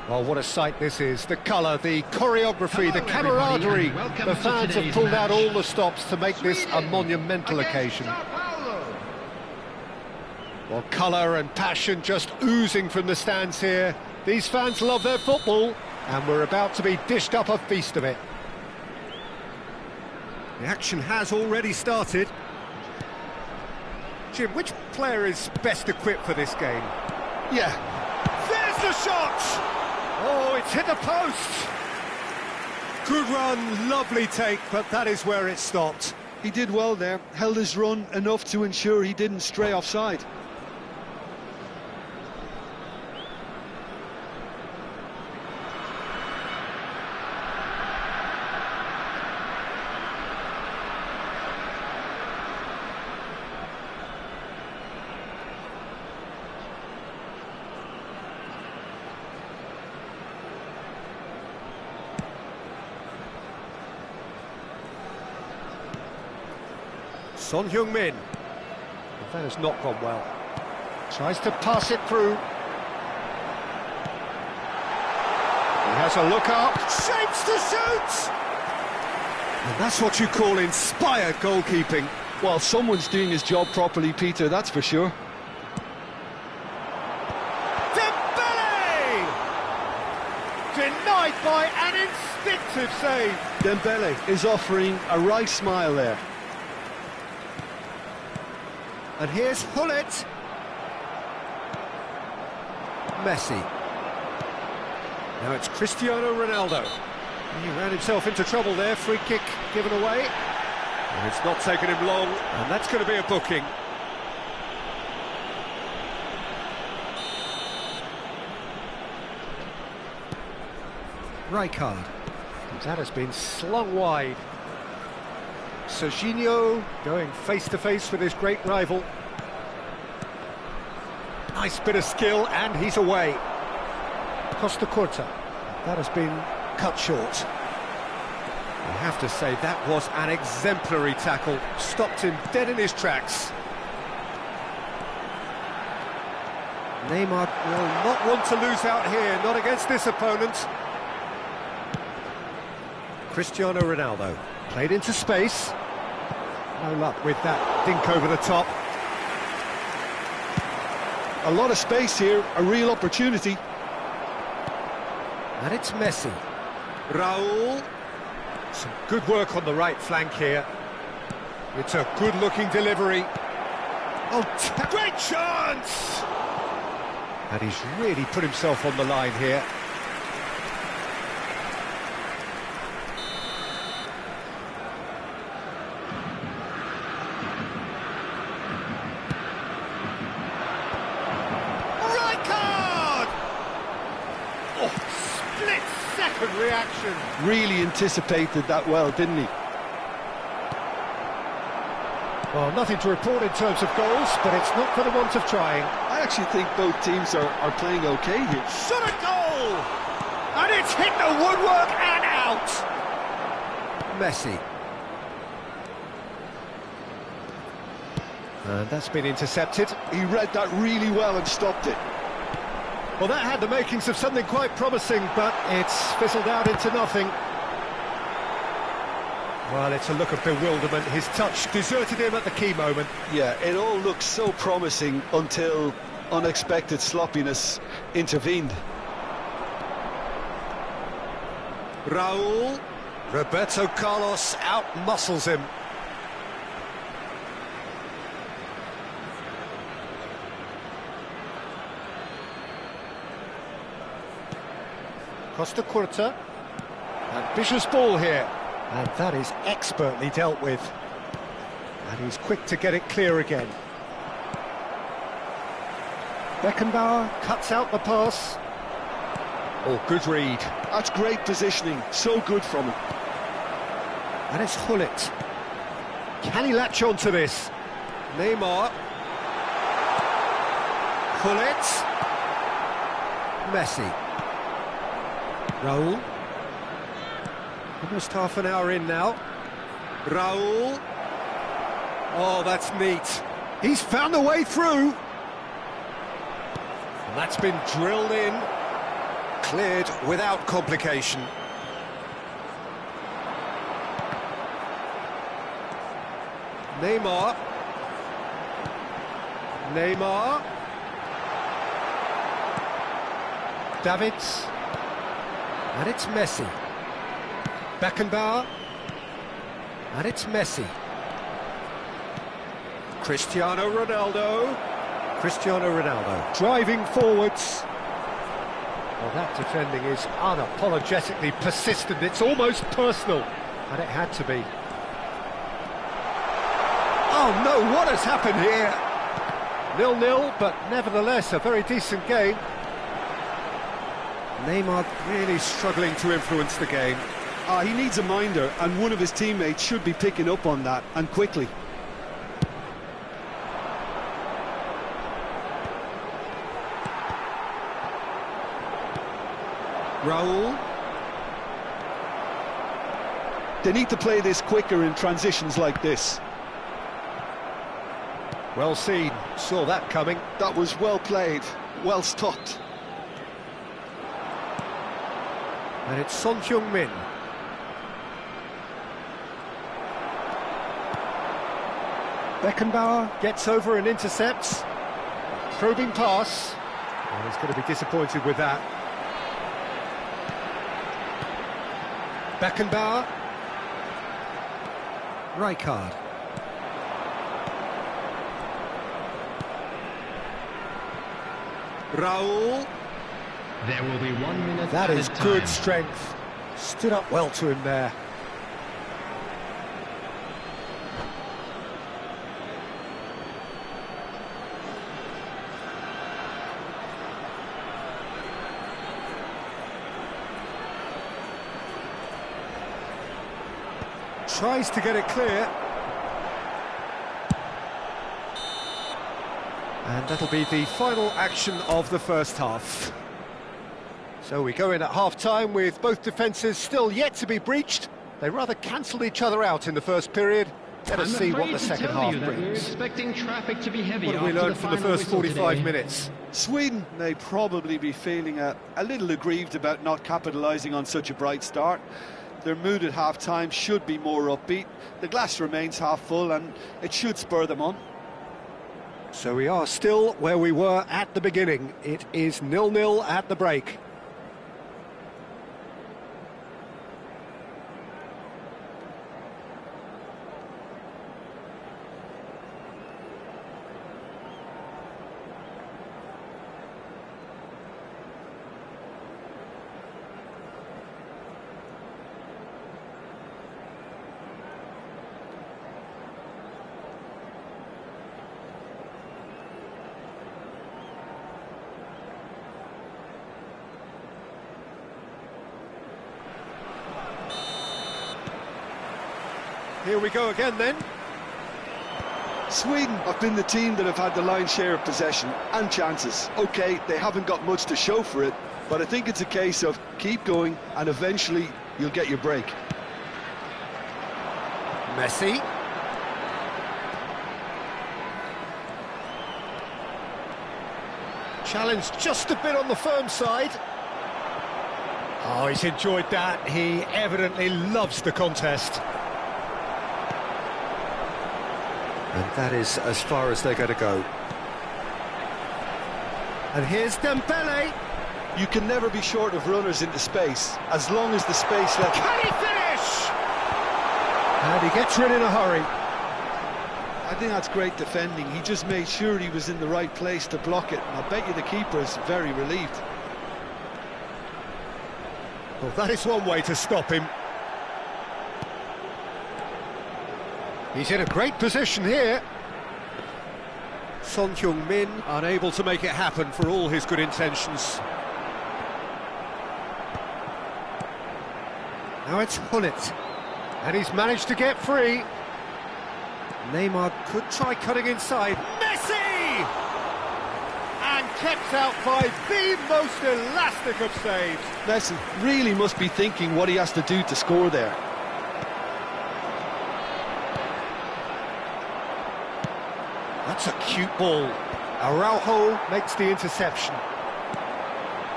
Well, what a sight this is. The colour, the choreography, the camaraderie. The fans have pulled out all the stops to make this a monumental occasion. Well, colour and passion just oozing from the stands here. These fans love their football, and we're about to be dished up a feast of it. The action has already started. Jim, which player is best equipped for this game? Yeah. There's the shot! Oh, it's hit the post! Good run, lovely take, but that is where it stopped. He did well there, held his run enough to ensure he didn't stray offside. Son Heung-min. That has not gone well. Tries to pass it through. He has a look up. Shapes to shoot! And that's what you call inspired goalkeeping. Well, someone's doing his job properly, Peter, that's for sure. Dembele! Denied by an instinctive save. Dembele is offering a right smile there. And here's Hullet. Messi. Now it's Cristiano Ronaldo. He ran himself into trouble there. Free kick given away. And it's not taken him long, and that's going to be a booking. Rijkaard. That has been slung wide. Serginho going face-to-face with his great rival. Nice bit of skill, and he's away. Costa Curta. That has been cut short. I have to say, that was an exemplary tackle. Stopped him dead in his tracks. Neymar will not want to lose out here, not against this opponent. Cristiano Ronaldo. Played into space. No luck with that dink over the top. A lot of space here, a real opportunity. And it's Messi. Raul. Some good work on the right flank here. It's a good-looking delivery. Oh, great chance! And he's really put himself on the line here. Split-second reaction. Really anticipated that well, didn't he? Well, nothing to report in terms of goals, but it's not for the want of trying. I actually think both teams are playing okay here. Shot a goal! And it's hit the woodwork and out! Messi. And that's been intercepted. He read that really well and stopped it. Well, that had the makings of something quite promising, but it's fizzled out into nothing. Well, it's a look of bewilderment. His touch deserted him at the key moment. Yeah, it all looked so promising until unexpected sloppiness intervened. Raul. Roberto Carlos out-muscles him. Costa Curta. Ambitious ball here. And that is expertly dealt with. And he's quick to get it clear again. Beckenbauer cuts out the pass. Oh, good read. That's great positioning. So good from him. And it's Hullet. Can he latch on to this? Neymar. Hullet. Messi. Raul. Almost half an hour in now. Raul. Oh, that's neat. He's found a way through. And that's been drilled in. Cleared without complication. Neymar. Davids. And it's Messi. Beckenbauer. And it's Messi. Cristiano Ronaldo. Driving forwards. Well, that defending is unapologetically persistent. It's almost personal. And it had to be. Oh no, what has happened here? 0-0, but nevertheless a very decent game. Neymar really struggling to influence the game. He needs a minder, and one of his teammates should be picking up on that, and quickly. Raul. They need to play this quicker in transitions like this. Well seen, saw that coming. That was well played, well stopped. And it's Son Heung-min. Beckenbauer gets over and intercepts. Probing pass. And he's going to be disappointed with that. Beckenbauer. Rijkaard. Raul. There will be 1 minute. That is good time. strength. Stood up well to him there. Tries to get it clear. And that'll be the final action of the first half. So we go in at half-time with both defences still yet to be breached. They rather cancelled each other out in the first period. Let us see what the second half brings. We're expecting traffic to be heavy. What have we learned from the first 45 minutes? Sweden may probably be feeling a little aggrieved about not capitalising on such a bright start. Their mood at half-time should be more upbeat. The glass remains half full and it should spur them on. So we are still where we were at the beginning. It is 0-0 at the break. Here we go again then. Sweden have been the team that have had the lion's share of possession and chances. OK, they haven't got much to show for it, but I think it's a case of keep going and eventually you'll get your break. Messi. Challenged just a bit on the firm side. Oh, he's enjoyed that. He evidently loves the contest. And that is as far as they're going to go. And here's Dembele. You can never be short of runners into space, as long as the space left. Can he finish? And he gets rid in a hurry. I think that's great defending. He just made sure he was in the right place to block it. And I bet you the keeper is very relieved. Well, that is one way to stop him. He's in a great position here. Son Heung-min unable to make it happen for all his good intentions. Now it's Hullet, and he's managed to get free. Neymar could try cutting inside. Messi! And kept out by the most elastic of saves. Messi really must be thinking what he has to do to score there. That's a cute ball. Araujo makes the interception.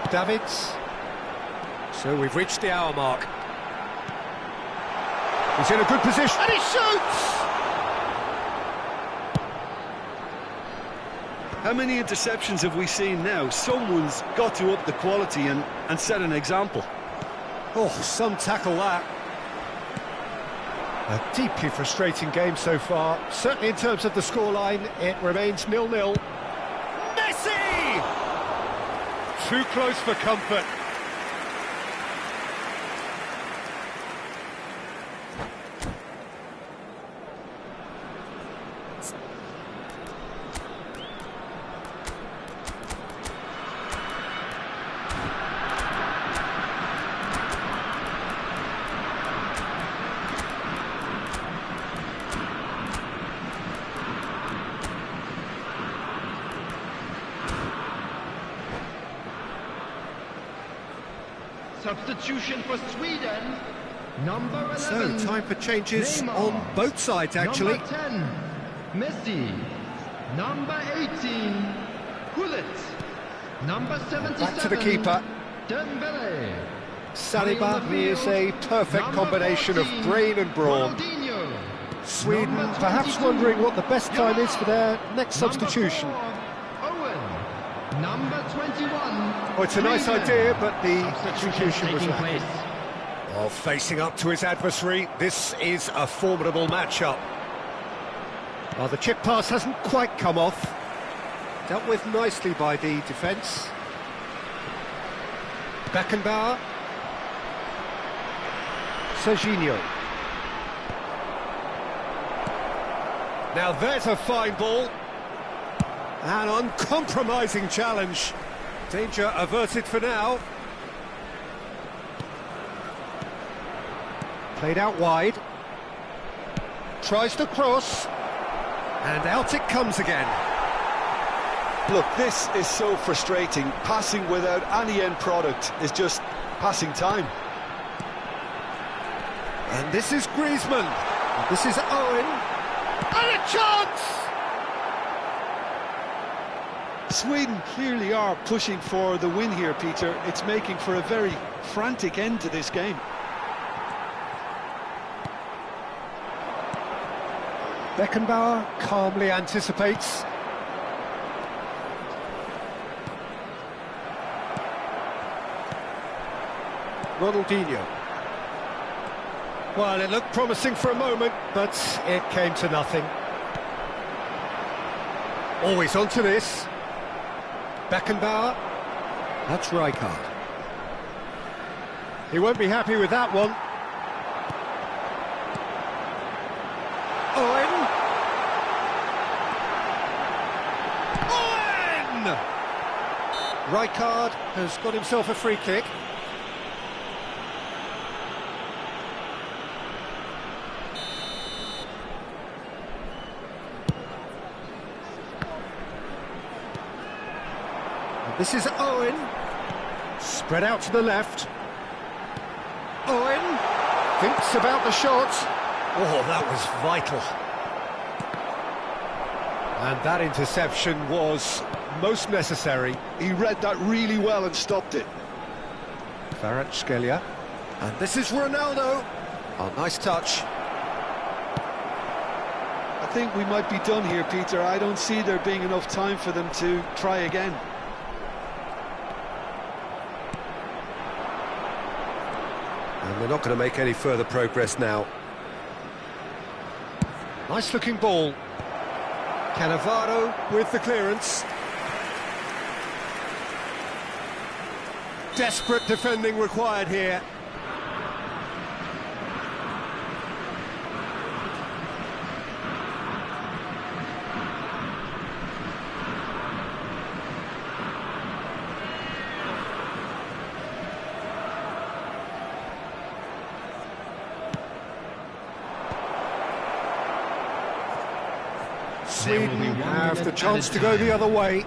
Davids. So we've reached the hour mark. He's in a good position, and he shoots! How many interceptions have we seen now? Someone's got to up the quality and set an example. Oh, some tackle that. A deeply frustrating game so far. Certainly in terms of the scoreline, it remains 0-0. Messi! Too close for comfort. Substitution for Sweden, number 11. So, time for changes Neymar. on both sides, actually. Number 10, Messi. Number 18, Gullit. Number 77, Back to the keeper. Dembele. Saliba is a perfect combination of brain and brawn. Ronaldinho. Sweden Number perhaps 22, wondering what the best time is for their next Number substitution. 4, Owen. Number 21. Oh, it's a nice Griezmann. idea, but the Substitution execution was taking lacking. place. Oh, facing up to his adversary, this is a formidable matchup. Well, the chip pass hasn't quite come off. Dealt with nicely by the defence. Beckenbauer. Serginho. Now there's a fine ball. An uncompromising challenge. Danger averted for now. Played out wide. Tries to cross. And out it comes again. Look, this is so frustrating. Passing without any end product is just passing time. And this is Griezmann. And this is Owen. And a chance! Sweden clearly are pushing for the win here, Peter. It's making for a very frantic end to this game. Beckenbauer calmly anticipates. Ronaldinho. Well, it looked promising for a moment, but it came to nothing. Always onto this. Beckenbauer. That's Rijkaard. He won't be happy with that one. Owen! Owen! Rijkaard has got himself a free kick. And this is Owen. Spread out to the left. Owen thinks about the shot. Oh, that was vital. And that interception was most necessary. He read that really well and stopped it. Kvaratskhelia. And this is Ronaldo. Oh, nice touch. I think we might be done here, Peter. I don't see there being enough time for them to try again. And they're not going to make any further progress now. Nice looking ball. Cannavaro with the clearance. Desperate defending required here. Sweden have the chance to go the other way.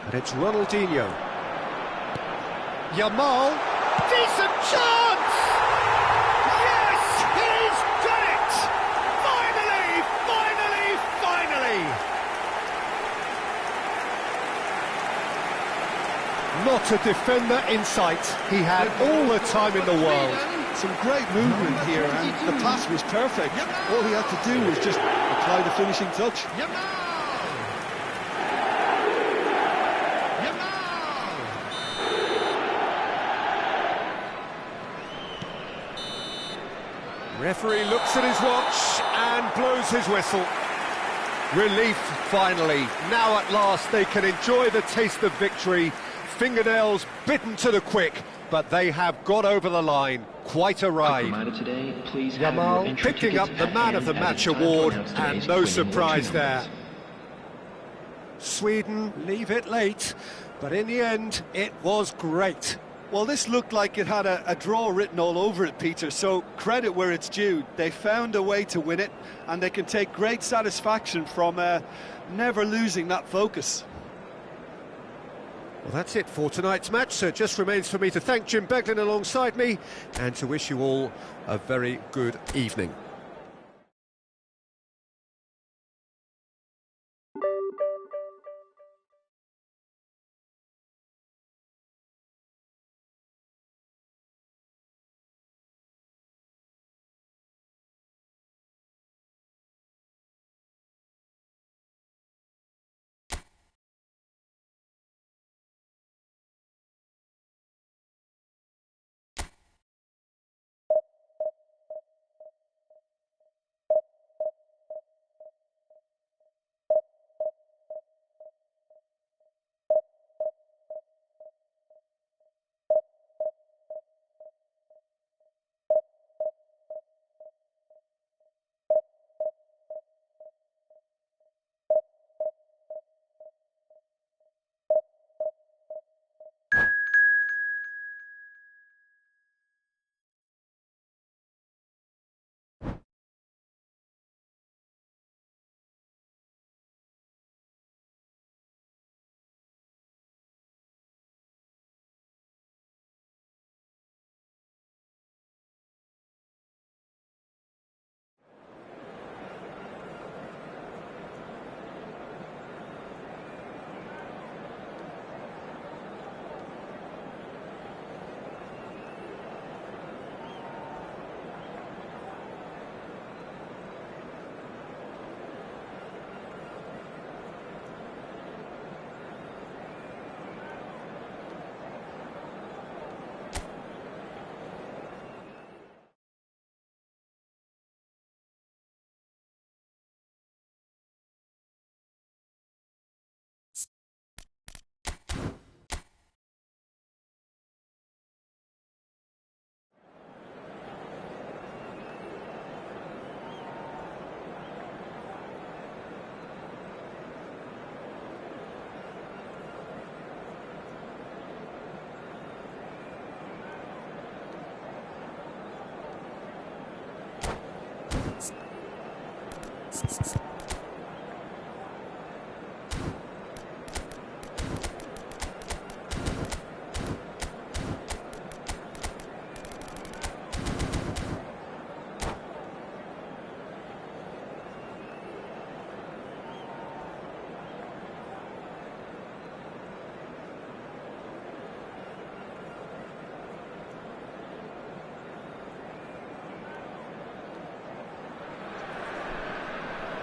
And it's Ronaldinho. Yamal. Decent chance! Yes! He's done it! Finally! Finally! Finally! Not a defender in sight. He had all the time in the world. Some great movement here, and the pass was perfect. All he had to do was just apply the finishing touch. Referee looks at his watch and blows his whistle. Relief, finally. Now at last they can enjoy the taste of victory. Fingernails bitten to the quick, but they have got over the line. Quite a ride. Yamal picking up the Man of the Match award, and no surprise there. Sweden leave it late, but in the end, it was great. Well, this looked like it had a draw written all over it, Peter, so credit where it's due. They found a way to win it, and they can take great satisfaction from never losing that focus. Well, that's it for tonight's match, so it just remains for me to thank Jim Beglin alongside me and to wish you all a very good evening.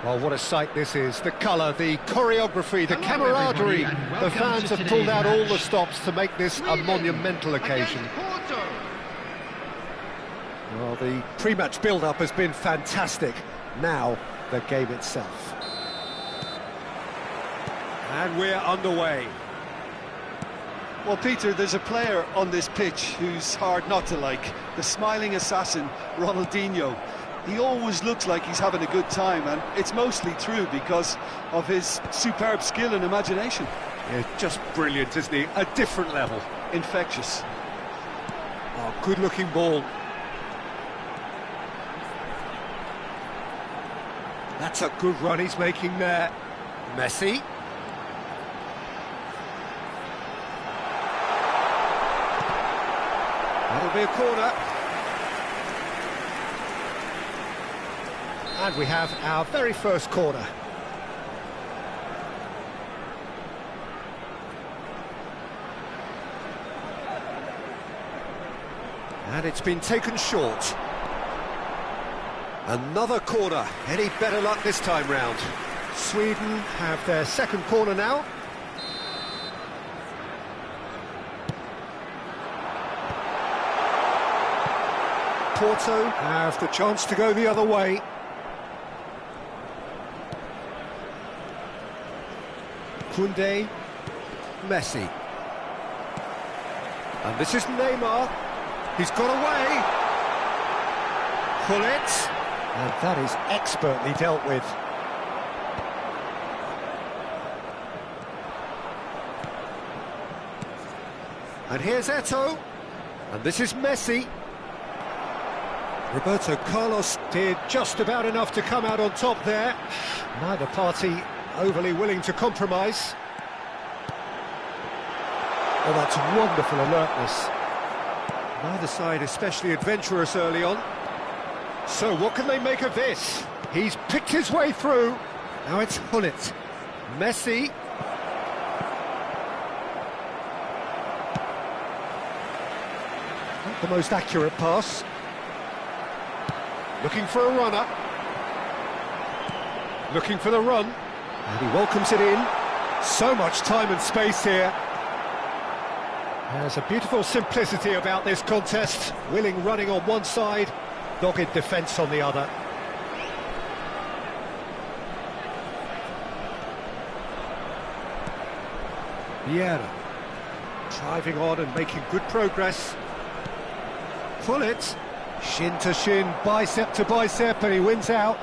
Well, what a sight this is. The colour, the choreography, the camaraderie. The fans have pulled out all the stops to make this a monumental occasion. Well, the pre-match build-up has been fantastic. Now, the game itself. And we're underway. Well, Peter, there's a player on this pitch who's hard not to like. The smiling assassin, Ronaldinho. He always looks like he's having a good time, and it's mostly true because of his superb skill and imagination. Yeah, just brilliant, isn't he? A different level. Infectious. Oh, good-looking ball. That's a good run he's making there. Messi. That'll be a corner. And we have our very first corner. And it's been taken short. Another corner. Any better luck this time round? Sweden have their second corner now. Porto have the chance to go the other way. Koundé, Messi. And this is Neymar. He's got away. Gullit. And that is expertly dealt with. And here's Eto'o. And this is Messi. Roberto Carlos did just about enough to come out on top there. Neither party overly willing to compromise. Oh, that's wonderful alertness. Neither side especially adventurous early on. So what can they make of this? He's picked his way through. Now it's Gullit. Messi. Not the most accurate pass. Looking for a runner. Looking for the run. And he welcomes it in. So much time and space here. There's a beautiful simplicity about this contest. Willing running on one side, dogged defence on the other. Vieira. Driving on and making good progress. Gullit. Shin to shin, bicep to bicep, and he wins out.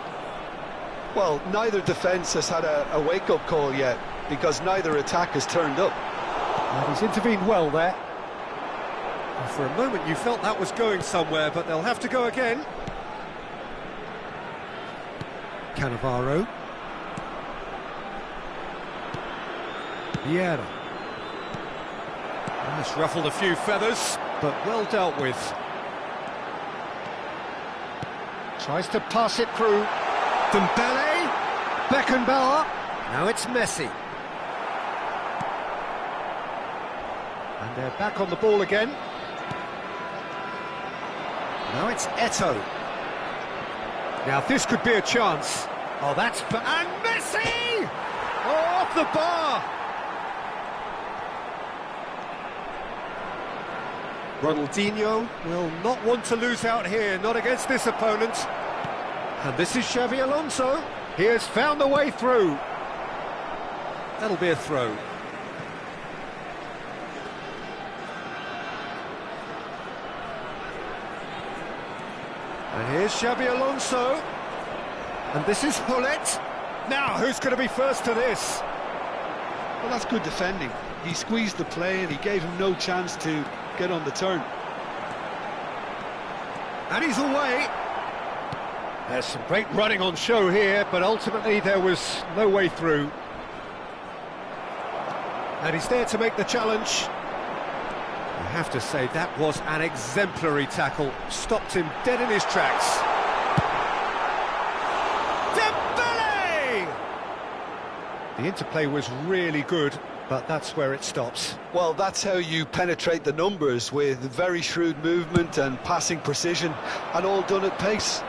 Well, neither defence has had a wake-up call yet, because neither attack has turned up. And he's intervened well there. And for a moment you felt that was going somewhere, but they'll have to go again. Cannavaro. Vieira. That's ruffled a few feathers, but well dealt with. Tries to pass it through. Dembele. Beckenbauer. Now it's Messi. And they're back on the ball again. Now it's Eto'o. Now this could be a chance. Oh, that's... And Messi! Oh, off the bar! Ronaldinho will not want to lose out here, not against this opponent. And this is Xabi Alonso. He has found the way through. That'll be a throw. And here's Xabi Alonso. And this is Gullit. Now, who's going to be first to this? Well, that's good defending. He squeezed the play and he gave him no chance to get on the turn. And he's away. There's some great running on show here, but ultimately there was no way through. And he's there to make the challenge. I have to say, that was an exemplary tackle. Stopped him dead in his tracks. Dembele! The interplay was really good, but that's where it stops. Well, that's how you penetrate the numbers, with very shrewd movement and passing precision, and all done at pace.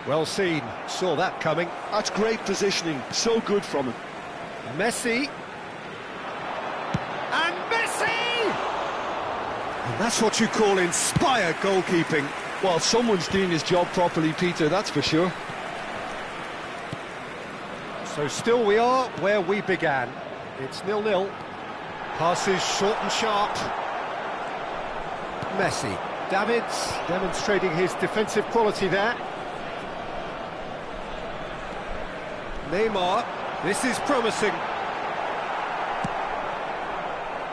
Well seen, saw that coming. That's great positioning, so good from him. Messi. And Messi! And that's what you call inspired goalkeeping. Well, someone's doing his job properly, Peter, that's for sure. So still we are where we began. It's 0-0. Passes short and sharp. Messi. Davids demonstrating his defensive quality there. Neymar, this is promising.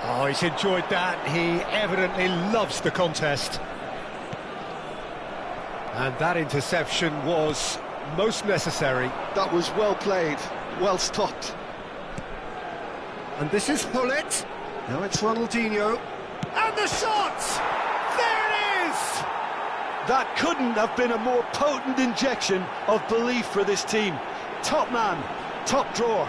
Oh, he's enjoyed that. He evidently loves the contest. And that interception was most necessary. That was well played, well stopped. And this is Gullit. Now it's Ronaldinho. And the shot! There it is! That couldn't have been a more potent injection of belief for this team. Top man, top drawer.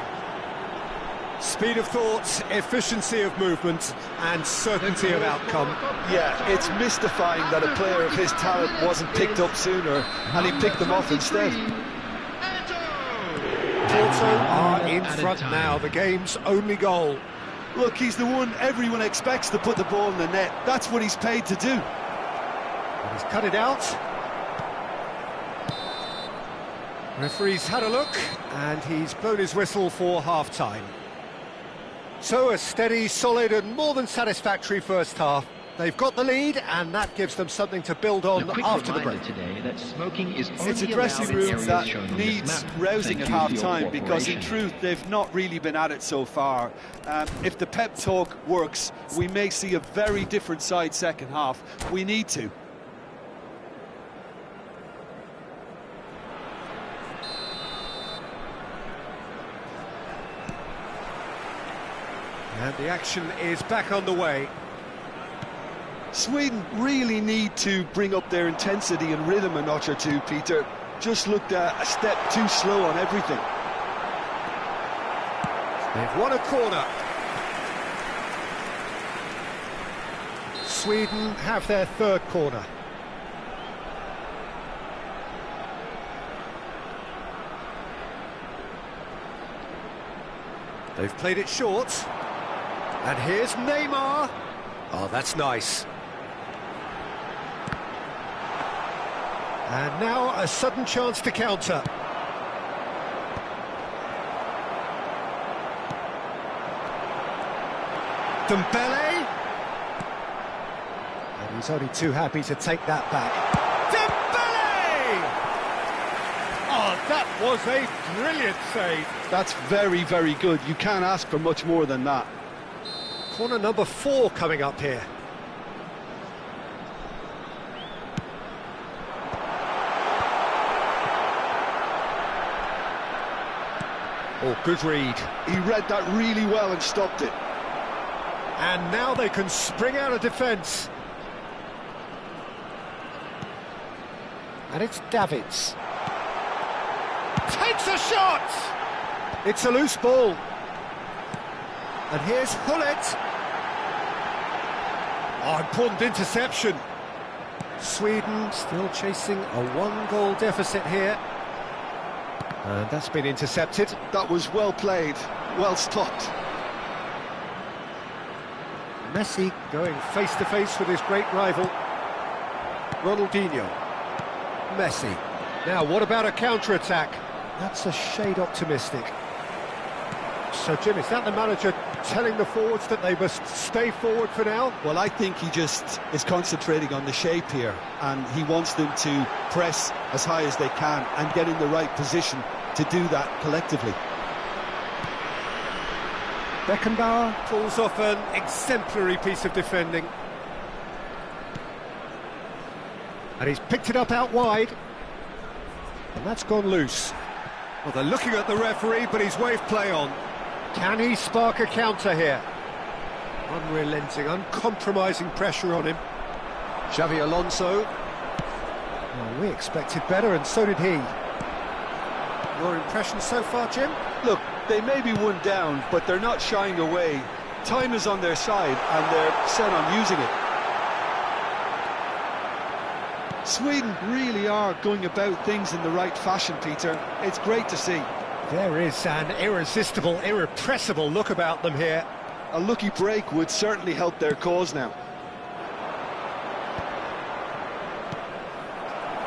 Speed of thought, efficiency of movement, and certainty of outcome. Yeah, it's mystifying that a player of his talent wasn't picked up sooner, and he picked them off instead. Porto are in front now, the game's only goal. Look, he's the one everyone expects to put the ball in the net. That's what he's paid to do. And he's cut it out. Referee's had a look, and he's blown his whistle for half-time. So a steady, solid and more than satisfactory first half. They've got the lead, and that gives them something to build on after the break. Today that smoking is It's a dressing room that needs rousing at half-time, because in truth they've not really been at it so far. If the pep talk works, we may see a very different side second half. We need to. And the action is back underway. Sweden really need to bring up their intensity and rhythm a notch or two, Peter. Just looked a step too slow on everything. They've won a corner. Sweden have their third corner. They've played it short. And here's Neymar. Oh, that's nice. And now a sudden chance to counter. Dembele. And he's only too happy to take that back. Dembele! Oh, that was a brilliant save. That's very, very good. You can't ask for much more than that. Corner number 4 coming up here. Oh, good read. He read that really well and stopped it. And now they can spring out of defence. And it's Davids. Takes a shot! It's a loose ball. And here's Hullet. Oh, important interception. Sweden still chasing a 1-goal deficit here. And that's been intercepted. That was well played, well stopped. Messi going face-to-face with his great rival, Ronaldinho. Messi. Now, what about a counter-attack? That's a shade optimistic. So, Jim, is that the manager telling the forwards that they must stay forward for now? Well, I think he just is concentrating on the shape here, and he wants them to press as high as they can and get in the right position to do that collectively. Beckenbauer pulls off an exemplary piece of defending. And he's picked it up out wide. And that's gone loose. Well, they're looking at the referee, but he's waved play on. Can he spark a counter here? Unrelenting, uncompromising pressure on him. Xavi Alonso. Well, we expected better, and so did he. Your impression so far, Jim? Look, they may be one down, but they're not shying away. Time is on their side, and they're set on using it. Sweden really are going about things in the right fashion, Peter. It's great to see. There is an irresistible, irrepressible look about them here. A lucky break would certainly help their cause now.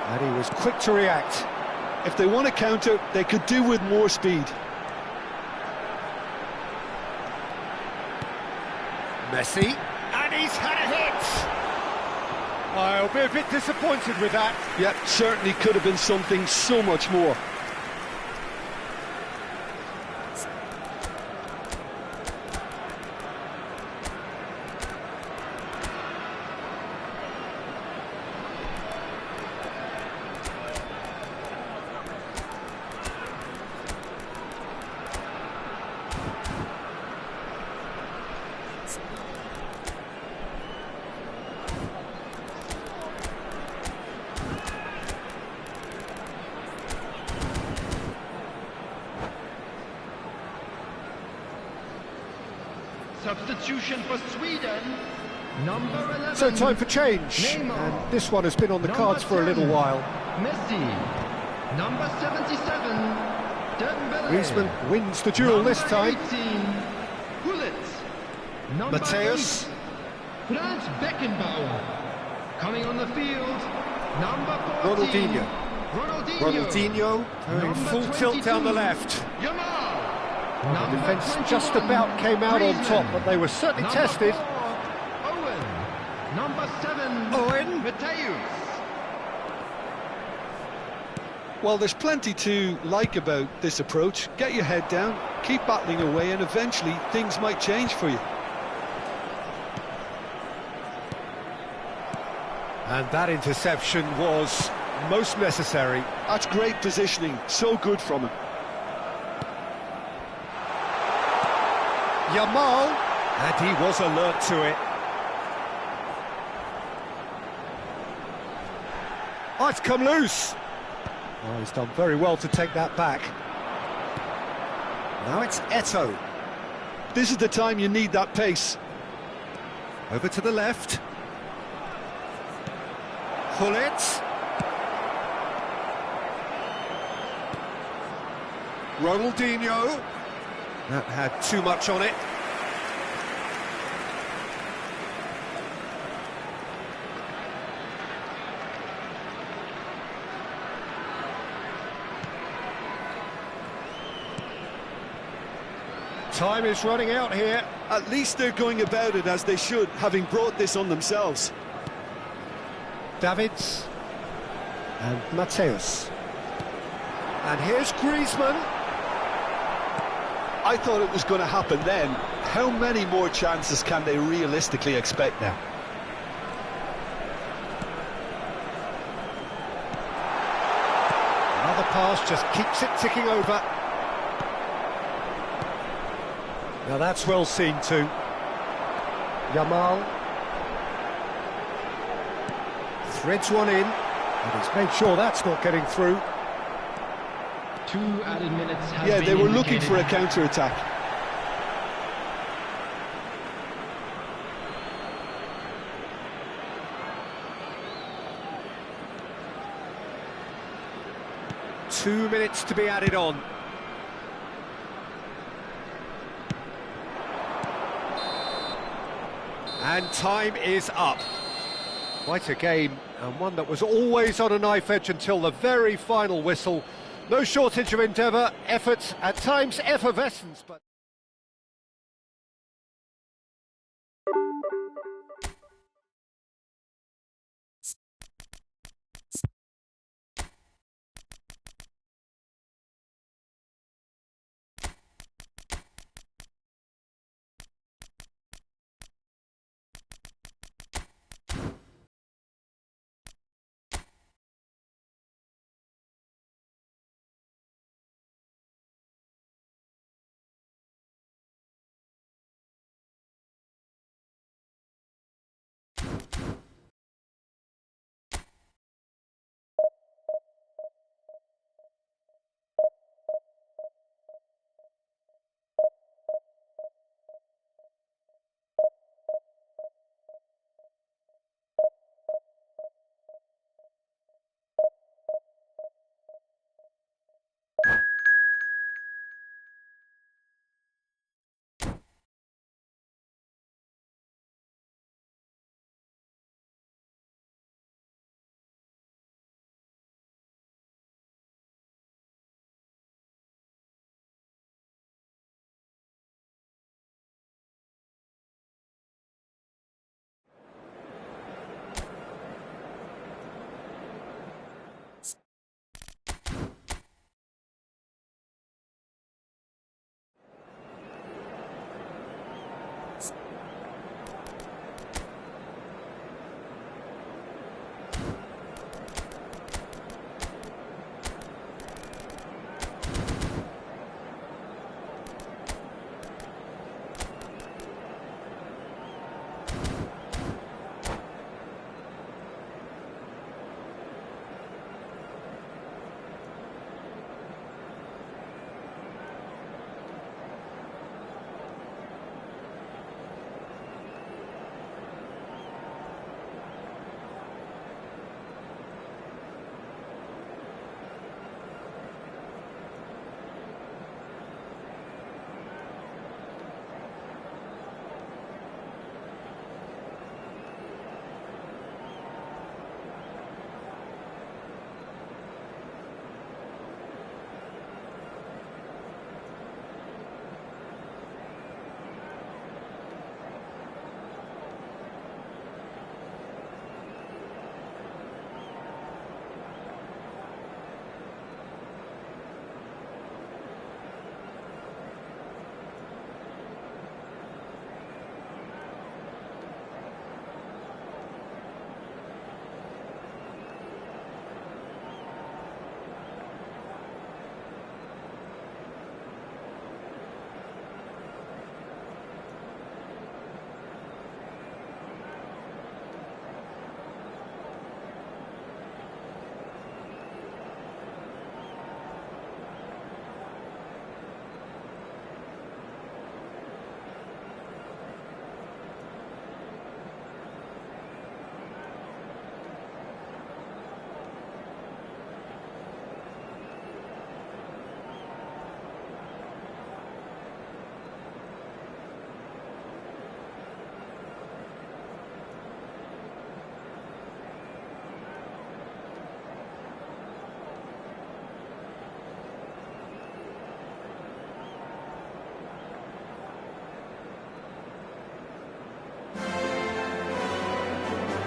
And he was quick to react. If they want to counter, they could do with more speed. Messi, and he's had a hit! I'll be a bit disappointed with that. Yeah, certainly could have been something so much more. Substitution for Sweden. Number 11. So time for change, Neymar. and this one has been on the Number cards for a little 10, while. Messi. Number 77. Dembele. Griezmann wins the duel this time. Number 18. Gullit. Number Mateus. 8. Franz Beckenbauer. Coming on the field. Number 14. Ronaldinho. Ronaldinho going Number full tilt down the 22. left. Yamal. The Number defence 21. just about came out on top, but they were certainly Number tested. 4, Owen. Number 7. Owen. Mateus. Well, there's plenty to like about this approach. Get your head down, keep battling away, and eventually things might change for you. And that interception was most necessary. That's great positioning, so good from him. Yamal, and he was alert to it. Oh, it's come loose. Oh, he's done very well to take that back. Now it's Eto'o. This is the time you need that pace. Over to the left. Gullit. Ronaldinho. That had too much on it. Time is running out here. At least they're going about it as they should, having brought this on themselves. Davids and Mateus. And here's Griezmann. I thought it was going to happen then. How many more chances can they realistically expect now? Another pass just keeps it ticking over. Now that's well seen too. Yamal threads one in, and he's made sure that's not getting through. 2 added minutes have Yeah, been they were looking indicated. for a counter-attack. Two minutes to be added on. And time is up. Quite a game, and one that was always on a knife edge until the very final whistle. No shortage of endeavour, effort, at times effervescence, but...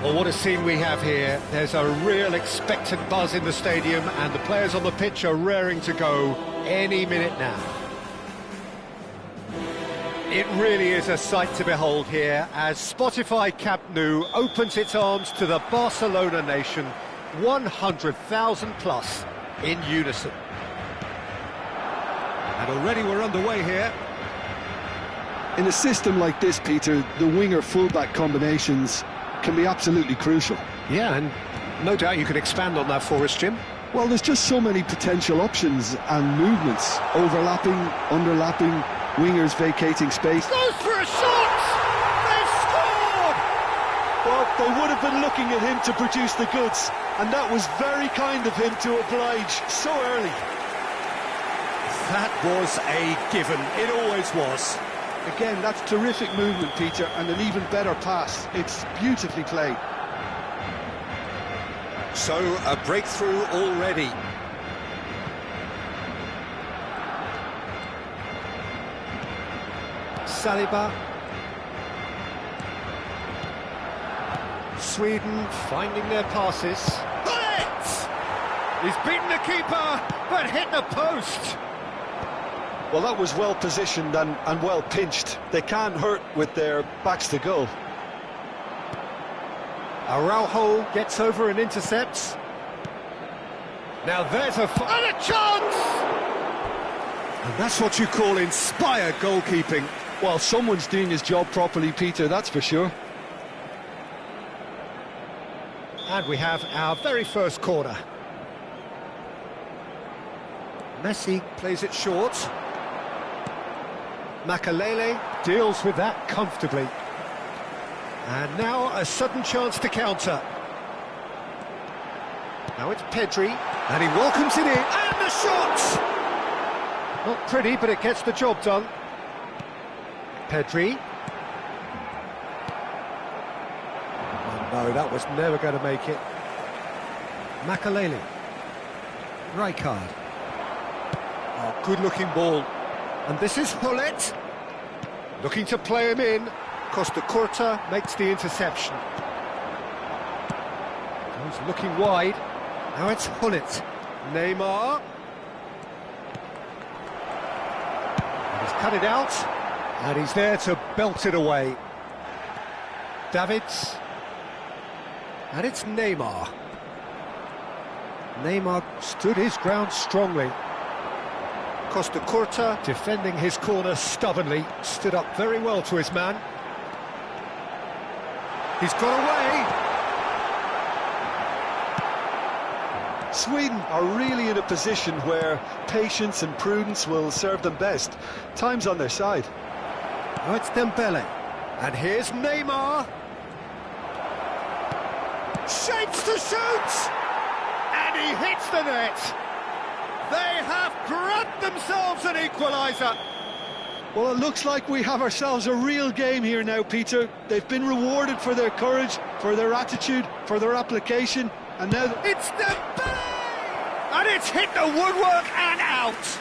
Well, what a scene we have here. There's a real expectant buzz in the stadium, and the players on the pitch are raring to go any minute now. It really is a sight to behold here as Spotify Camp Nou opens its arms to the Barcelona nation, 100,000 plus in unison. And already we're underway here. In a system like this, Peter, the winger-fullback combinations can be absolutely crucial. Yeah, and no doubt you could expand on that for us, Jim. Well, there's just so many potential options and movements, overlapping, underlapping, wingers vacating space. Goes for a shot! They've scored! Well, they would have been looking at him to produce the goods, and that was very kind of him to oblige so early. That was a given, it always was. Again, that's terrific movement, Peter, and an even better pass. It's beautifully played. So, a breakthrough already. Saliba. Sweden finding their passes. He's beaten the keeper, but hit the post. Well, that was well positioned and well pinched. They can't hurt with their backs to goal. Araujo gets over and intercepts. Now there's and a chance! And that's what you call inspired goalkeeping. Well, someone's doing his job properly, Peter, that's for sure. And we have our very first corner. Messi plays it short. Makalele deals with that comfortably. And now a sudden chance to counter. Now it's Pedri, and he welcomes it in, and the shot! Not pretty, but it gets the job done. Pedri. Oh no, that was never going to make it. Makalele. Rijkaard. Oh, good-looking ball. And this is Hullet. Looking to play him in. Costa Curta makes the interception. He's looking wide. Now it's Hullet. Neymar. And he's cut it out. And he's there to belt it away. Davids. And it's Neymar. Neymar stood his ground strongly. Costa Curta defending his corner stubbornly, stood up very well to his man. He's got away. Sweden are really in a position where patience and prudence will serve them best. Time's on their side. Now it's Dembele. And here's Neymar. Shapes to shoot! And he hits the net. They have grabbed themselves an equaliser. Well, it looks like we have ourselves a real game here now, Peter. They've been rewarded for their courage, for their attitude, for their application, and now... It's Dembele! And it's hit the woodwork and out.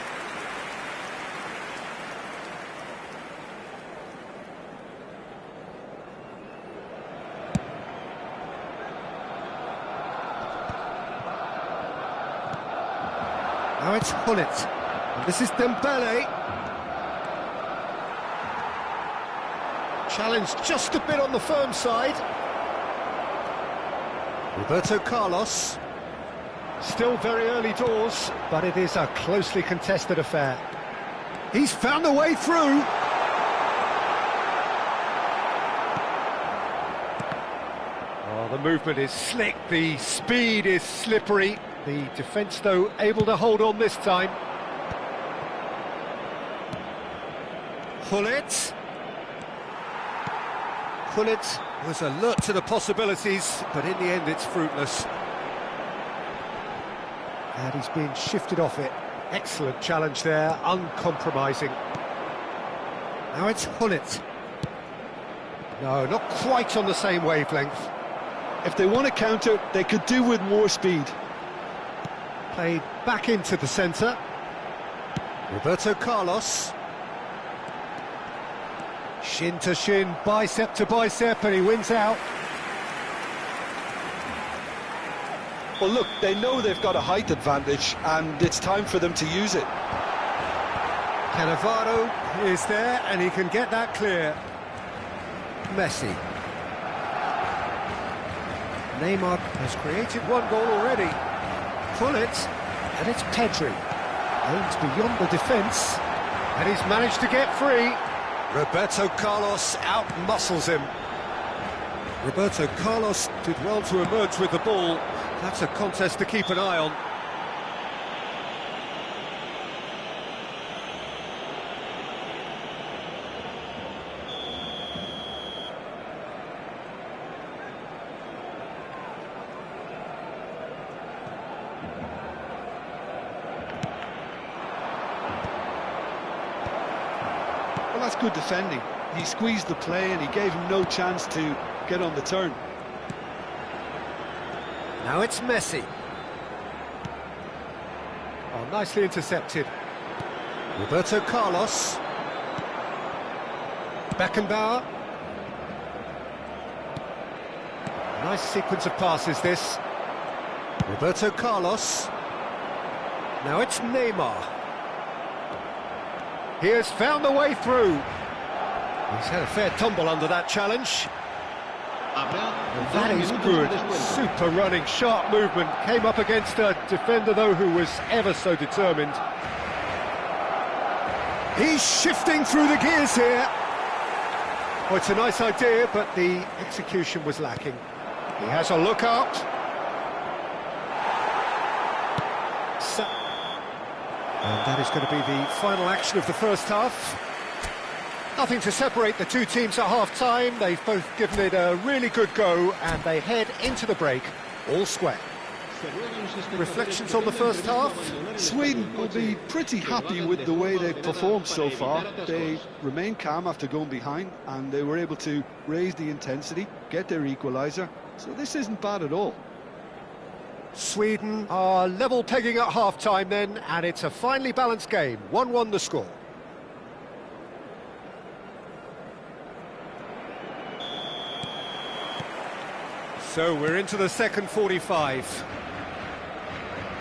Now it's Hullet, and this is Dembele. Challenge just a bit on the firm side. Roberto Carlos. Still very early doors, but it is a closely contested affair. He's found a way through. Oh, the movement is slick, the speed is slippery. The defence, though, able to hold on this time. Hullet. Hullet was alert to the possibilities, but in the end it's fruitless. And he's been shifted off it. Excellent challenge there, uncompromising. Now it's Hullet. No, not quite on the same wavelength. If they want to counter, they could do with more speed. Played back into the centre. Roberto Carlos. Shin to shin, bicep to bicep, and he wins out. Well, look, they know they've got a height advantage, and it's time for them to use it. Cannavaro is there, and he can get that clear. Messi. Neymar has created one goal already. Pull it, and it's Pedri. Aims beyond the defence, and he's managed to get free. Roberto Carlos out-muscles him. Roberto Carlos did well to emerge with the ball. That's a contest to keep an eye on. Well, that's good defending. He squeezed the play and he gave him no chance to get on the turn. Now it's Messi. Oh, nicely intercepted. Roberto Carlos. Beckenbauer. Nice sequence of passes, this. Roberto Carlos. Now it's Neymar. He has found the way through. He's had a fair tumble under that challenge. And that is good. Super running, sharp movement. Came up against a defender, though, who was ever so determined. He's shifting through the gears here. Well, it's a nice idea, but the execution was lacking. He has a look out. And that is going to be the final action of the first half. Nothing to separate the two teams at half-time. They've both given it a really good go, and they head into the break all square. Reflections on the first half? Sweden will be pretty happy with the way they've performed so far. They remained calm after going behind, and they were able to raise the intensity, get their equaliser. So this isn't bad at all. Sweden are level pegging at half-time then, and it's a finely balanced game. 1-1 the score. So we're into the second 45.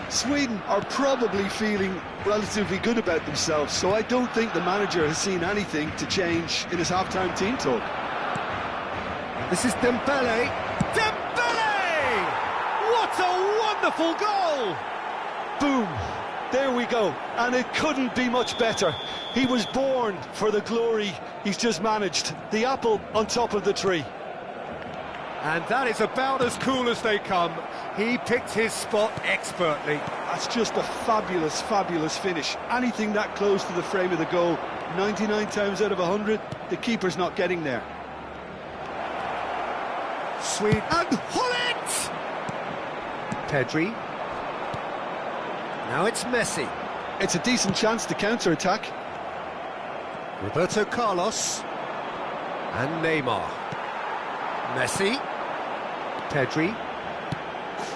Sweden are probably feeling relatively good about themselves, so I don't think the manager has seen anything to change in his half-time team talk. This is Dembele. Dembele! What a wonderful goal! Boom! There we go, and it couldn't be much better. He was born for the glory he's just managed. The apple on top of the tree. And that is about as cool as they come. He picked his spot expertly. That's just a fabulous, fabulous finish. Anything that close to the frame of the goal, 99 times out of 100, the keeper's not getting there. Sweden, and Hullet! Pedri. Now it's Messi. It's a decent chance to counter-attack. Roberto Carlos. And Neymar. Messi. Pedri.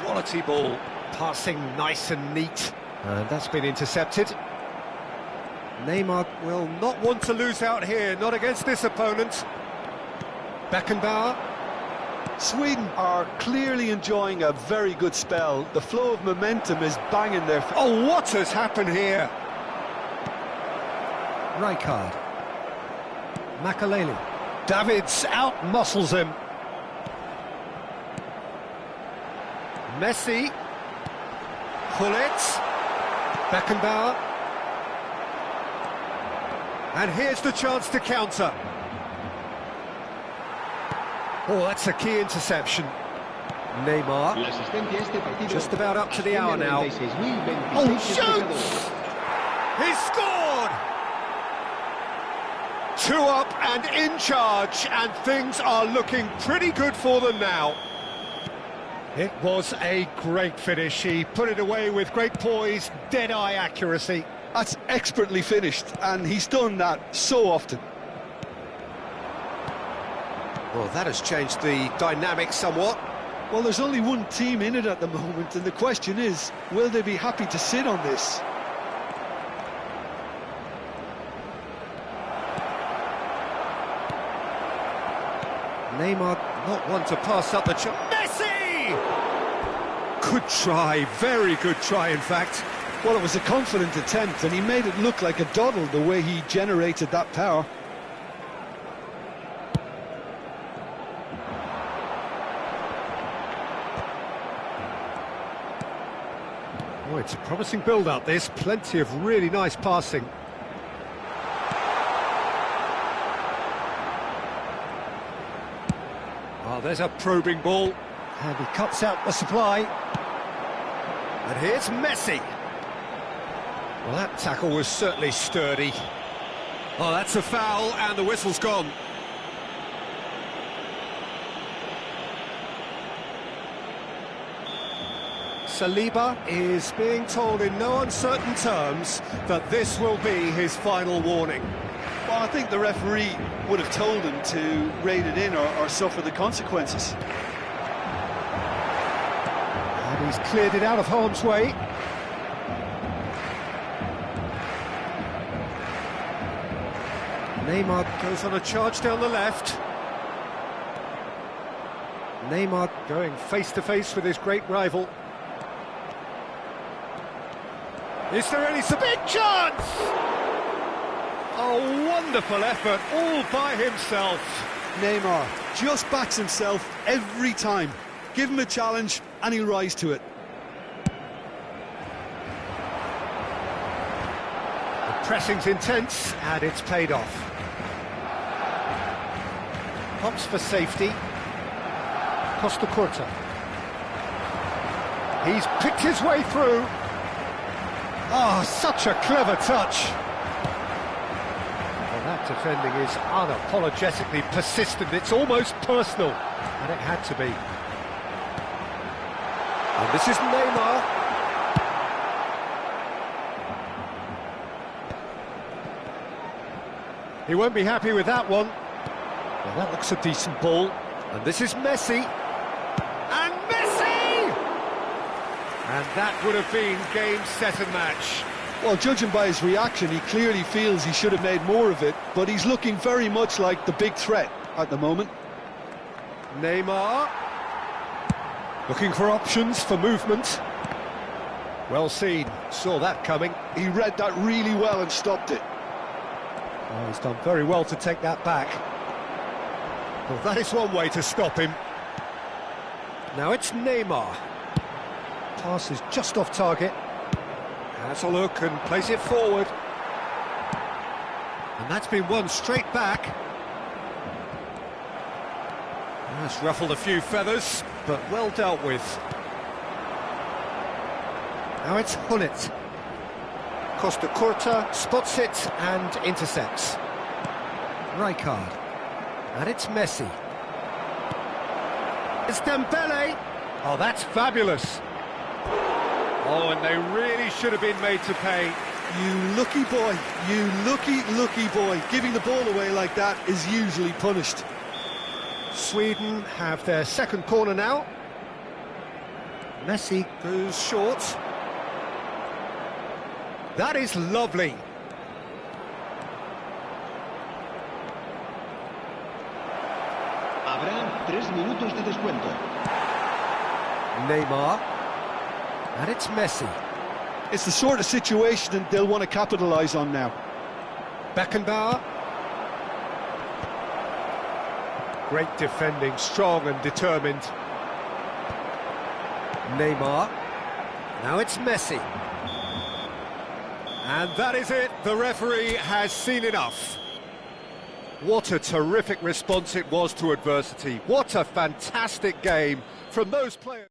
Quality ball. Passing nice and neat. And that's been intercepted. Neymar will not want to lose out here, not against this opponent. Beckenbauer. Sweden are clearly enjoying a very good spell. The flow of momentum is banging their... Oh, what has happened here? Rijkaard. Makaleli. Davids out-muscles him. Messi. Hullet. Beckenbauer. And here's the chance to counter. Oh, that's a key interception. Neymar. Just about up to the hour now. Oh, shoots! He scored! 2 up and in charge, and things are looking pretty good for them now. It was a great finish. He put it away with great poise, dead-eye accuracy. That's expertly finished, and he's done that so often. Well, that has changed the dynamic somewhat. Well, there's only one team in it at the moment, and the question is, will they be happy to sit on this? Neymar not one to pass up the chance. Messi! Good try, very good try, in fact. Well, it was a confident attempt, and he made it look like a doddle the way he generated that power. Oh, it's a promising build-up, this. Plenty of really nice passing. Oh, there's a probing ball. And he cuts out the supply. And here's Messi. Well, that tackle was certainly sturdy. Oh, that's a foul, and the whistle's gone. Saliba is being told in no uncertain terms that this will be his final warning. Well, I think the referee would have told him to rein it in or suffer the consequences. And he's cleared it out of harm's way. Neymar goes on a charge down the left. Neymar going face-to-face with his great rival. Is there any... Big chance! A wonderful effort, all by himself. Neymar just backs himself every time. Give him a challenge and he'll rise to it. The pressing's intense and it's paid off. Hops for safety. Costa Curta. He's picked his way through. Oh, such a clever touch. Well, that defending is unapologetically persistent. It's almost personal, and it had to be. And this is Neymar. He won't be happy with that one. Well, that looks a decent ball. And this is Messi. And Messi! And that would have been game, set and match. Well, judging by his reaction, he clearly feels he should have made more of it, but he's looking very much like the big threat at the moment. Neymar. Looking for options for movement. Well seen, saw that coming. He read that really well and stopped it. Oh, he's done very well to take that back. Well, that is one way to stop him. Now it's Neymar. Pass is just off target. Has a look and plays it forward. And that's been won straight back. That's ruffled a few feathers, but well dealt with. Now it's Hunnit. Costa Curta spots it and intercepts. Rijkaard. And it's Messi. It's Dembele. Oh, that's fabulous. Oh, and they really should have been made to pay. You lucky boy, you lucky boy. Giving the ball away like that is usually punished. Sweden have their second corner now. Messi goes short. That is lovely. Habrá 3 minutos de descuento. Neymar. And it's Messi. It's the sort of situation they'll want to capitalise on now. Beckenbauer. Great defending, strong and determined. Neymar. Now it's Messi. And that is it. The referee has seen enough. What a terrific response it was to adversity. What a fantastic game from those players.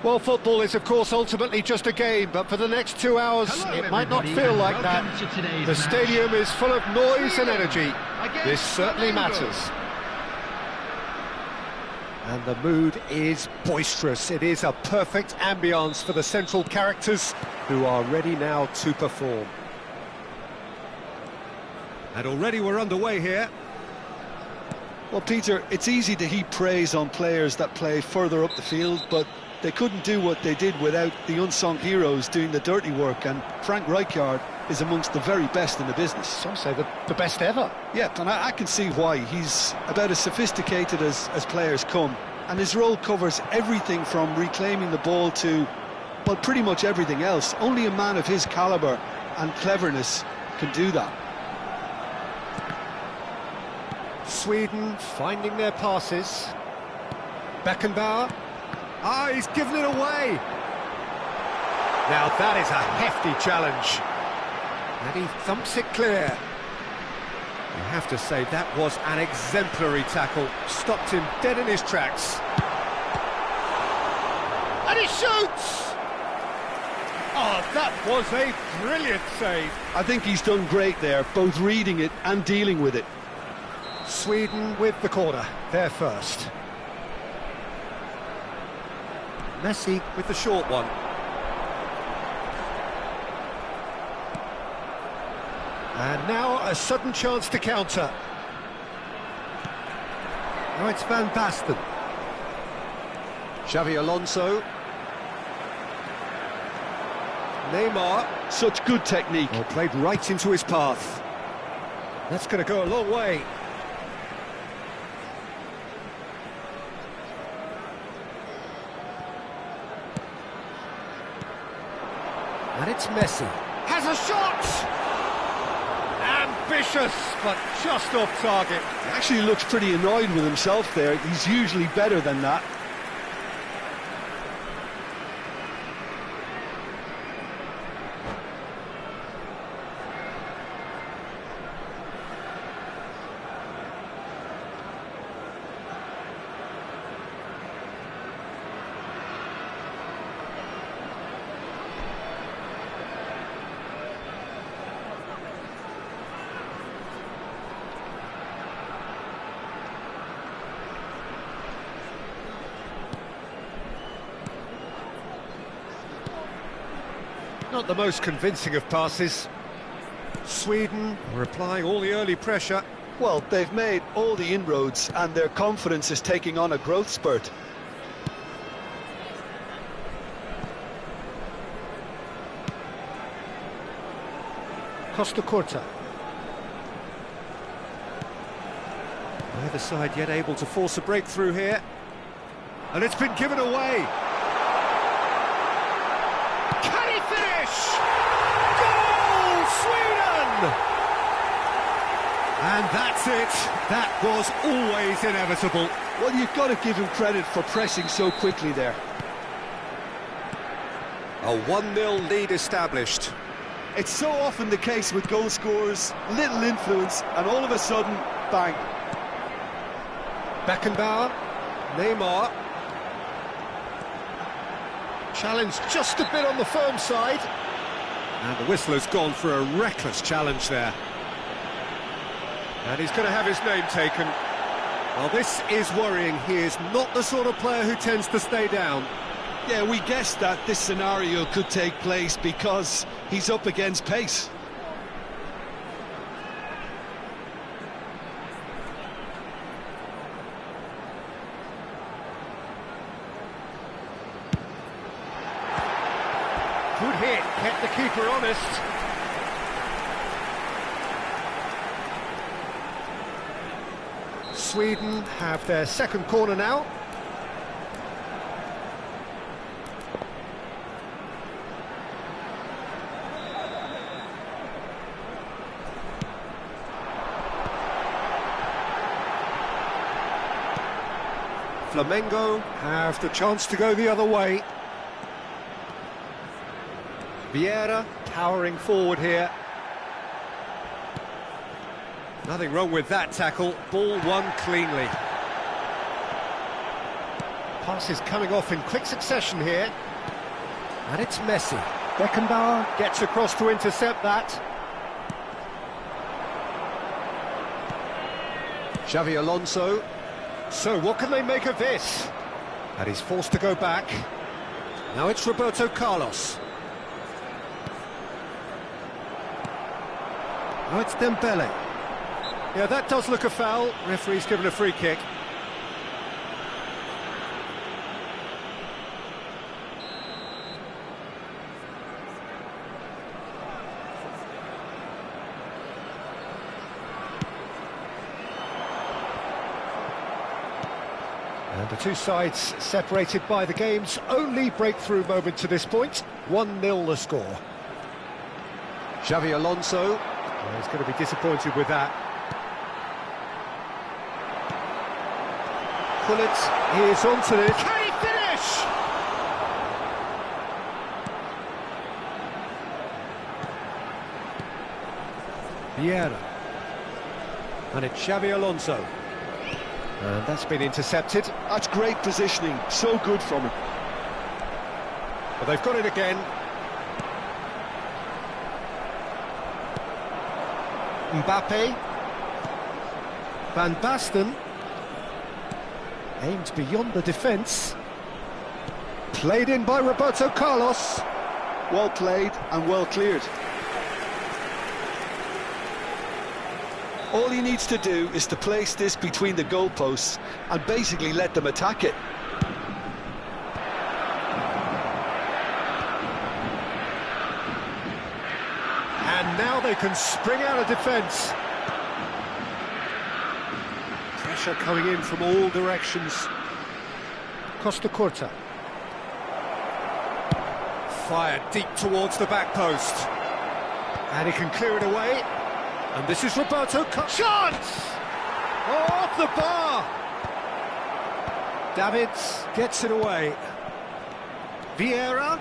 Well, football is, of course, ultimately just a game, but for the next 2 hours, Hello, it might not everybody, feel and like that. welcome to today's The match. stadium is full of noise and energy. Against This certainly Flamengo. matters. And the mood is boisterous. It is a perfect ambience for the central characters who are ready now to perform. And already we're underway here. Well, Peter, it's easy to heap praise on players that play further up the field, but they couldn't do what they did without the unsung heroes doing the dirty work, and Frank Rijkaard is amongst the very best in the business. Some say the best ever. Yeah, and I can see why. He's about as sophisticated as players come, and his role covers everything from reclaiming the ball to, well, pretty much everything else. Only a man of his calibre and cleverness can do that. Sweden finding their passes. Beckenbauer. Ah, he's given it away. Now that is a hefty challenge. And he thumps it clear. You have to say that was an exemplary tackle. Stopped him dead in his tracks. And he shoots! Oh, that was a brilliant save. I think he's done great there, both reading it and dealing with it. Sweden with the corner, there first. Messi with the short one. And now a sudden chance to counter. Now it's Van Basten. Xavi Alonso. Neymar. Such good technique. Well, played right into his path. That's going to go a long way. And it's Messi. Has a shot! Ambitious, but just off target. He actually looks pretty annoyed with himself there. He's usually better than that. Not the most convincing of passes. Sweden are applying all the early pressure. Well, they've made all the inroads and their confidence is taking on a growth spurt. Costa Curta. Neither side yet able to force a breakthrough here. And it's been given away. Can he finish? Goal, Sweden! And that's it. That was always inevitable. Well, you've got to give him credit for pressing so quickly there. A 1-0 lead established. It's so often the case with goal scorers, little influence, and all of a sudden, bang. Beckenbauer, Neymar. Challenge just a bit on the firm side. And the whistle has gone for a reckless challenge there. And he's going to have his name taken. Well, this is worrying. He is not the sort of player who tends to stay down. Yeah, we guessed that this scenario could take place because he's up against pace. Good hit, kept the keeper honest. Sweden have their second corner now. Flamengo have the chance to go the other way. Vieira powering forward here. Nothing wrong with that tackle. Ball won cleanly. Passes coming off in quick succession here. And it's Messi. Beckenbauer gets across to intercept that. Xavi Alonso. So what can they make of this? And he's forced to go back. Now it's Roberto Carlos. Now it's Dembele. Yeah, that does look a foul. Referee's given a free kick. And the two sides separated by the game's only breakthrough moment to this point. 1-0 the score. Xavi Alonso. Well, he's going to be disappointed with that. Gullit is onto this. Can he finish? Vieira. And it's Xavi Alonso. And that's been intercepted. That's great positioning, so good from him. Well, they've got it again. Mbappe. Van Basten. Aimed beyond the defence. Played in by Roberto Carlos. Well played and well cleared. All he needs to do is to place this between the goalposts and basically let them attack it. And now they can spring out of defence. Pressure coming in from all directions. Costa Curta. Fired deep towards the back post. And he can clear it away. And this is Roberto Chance! Oh, off the bar! Davids gets it away. Vieira.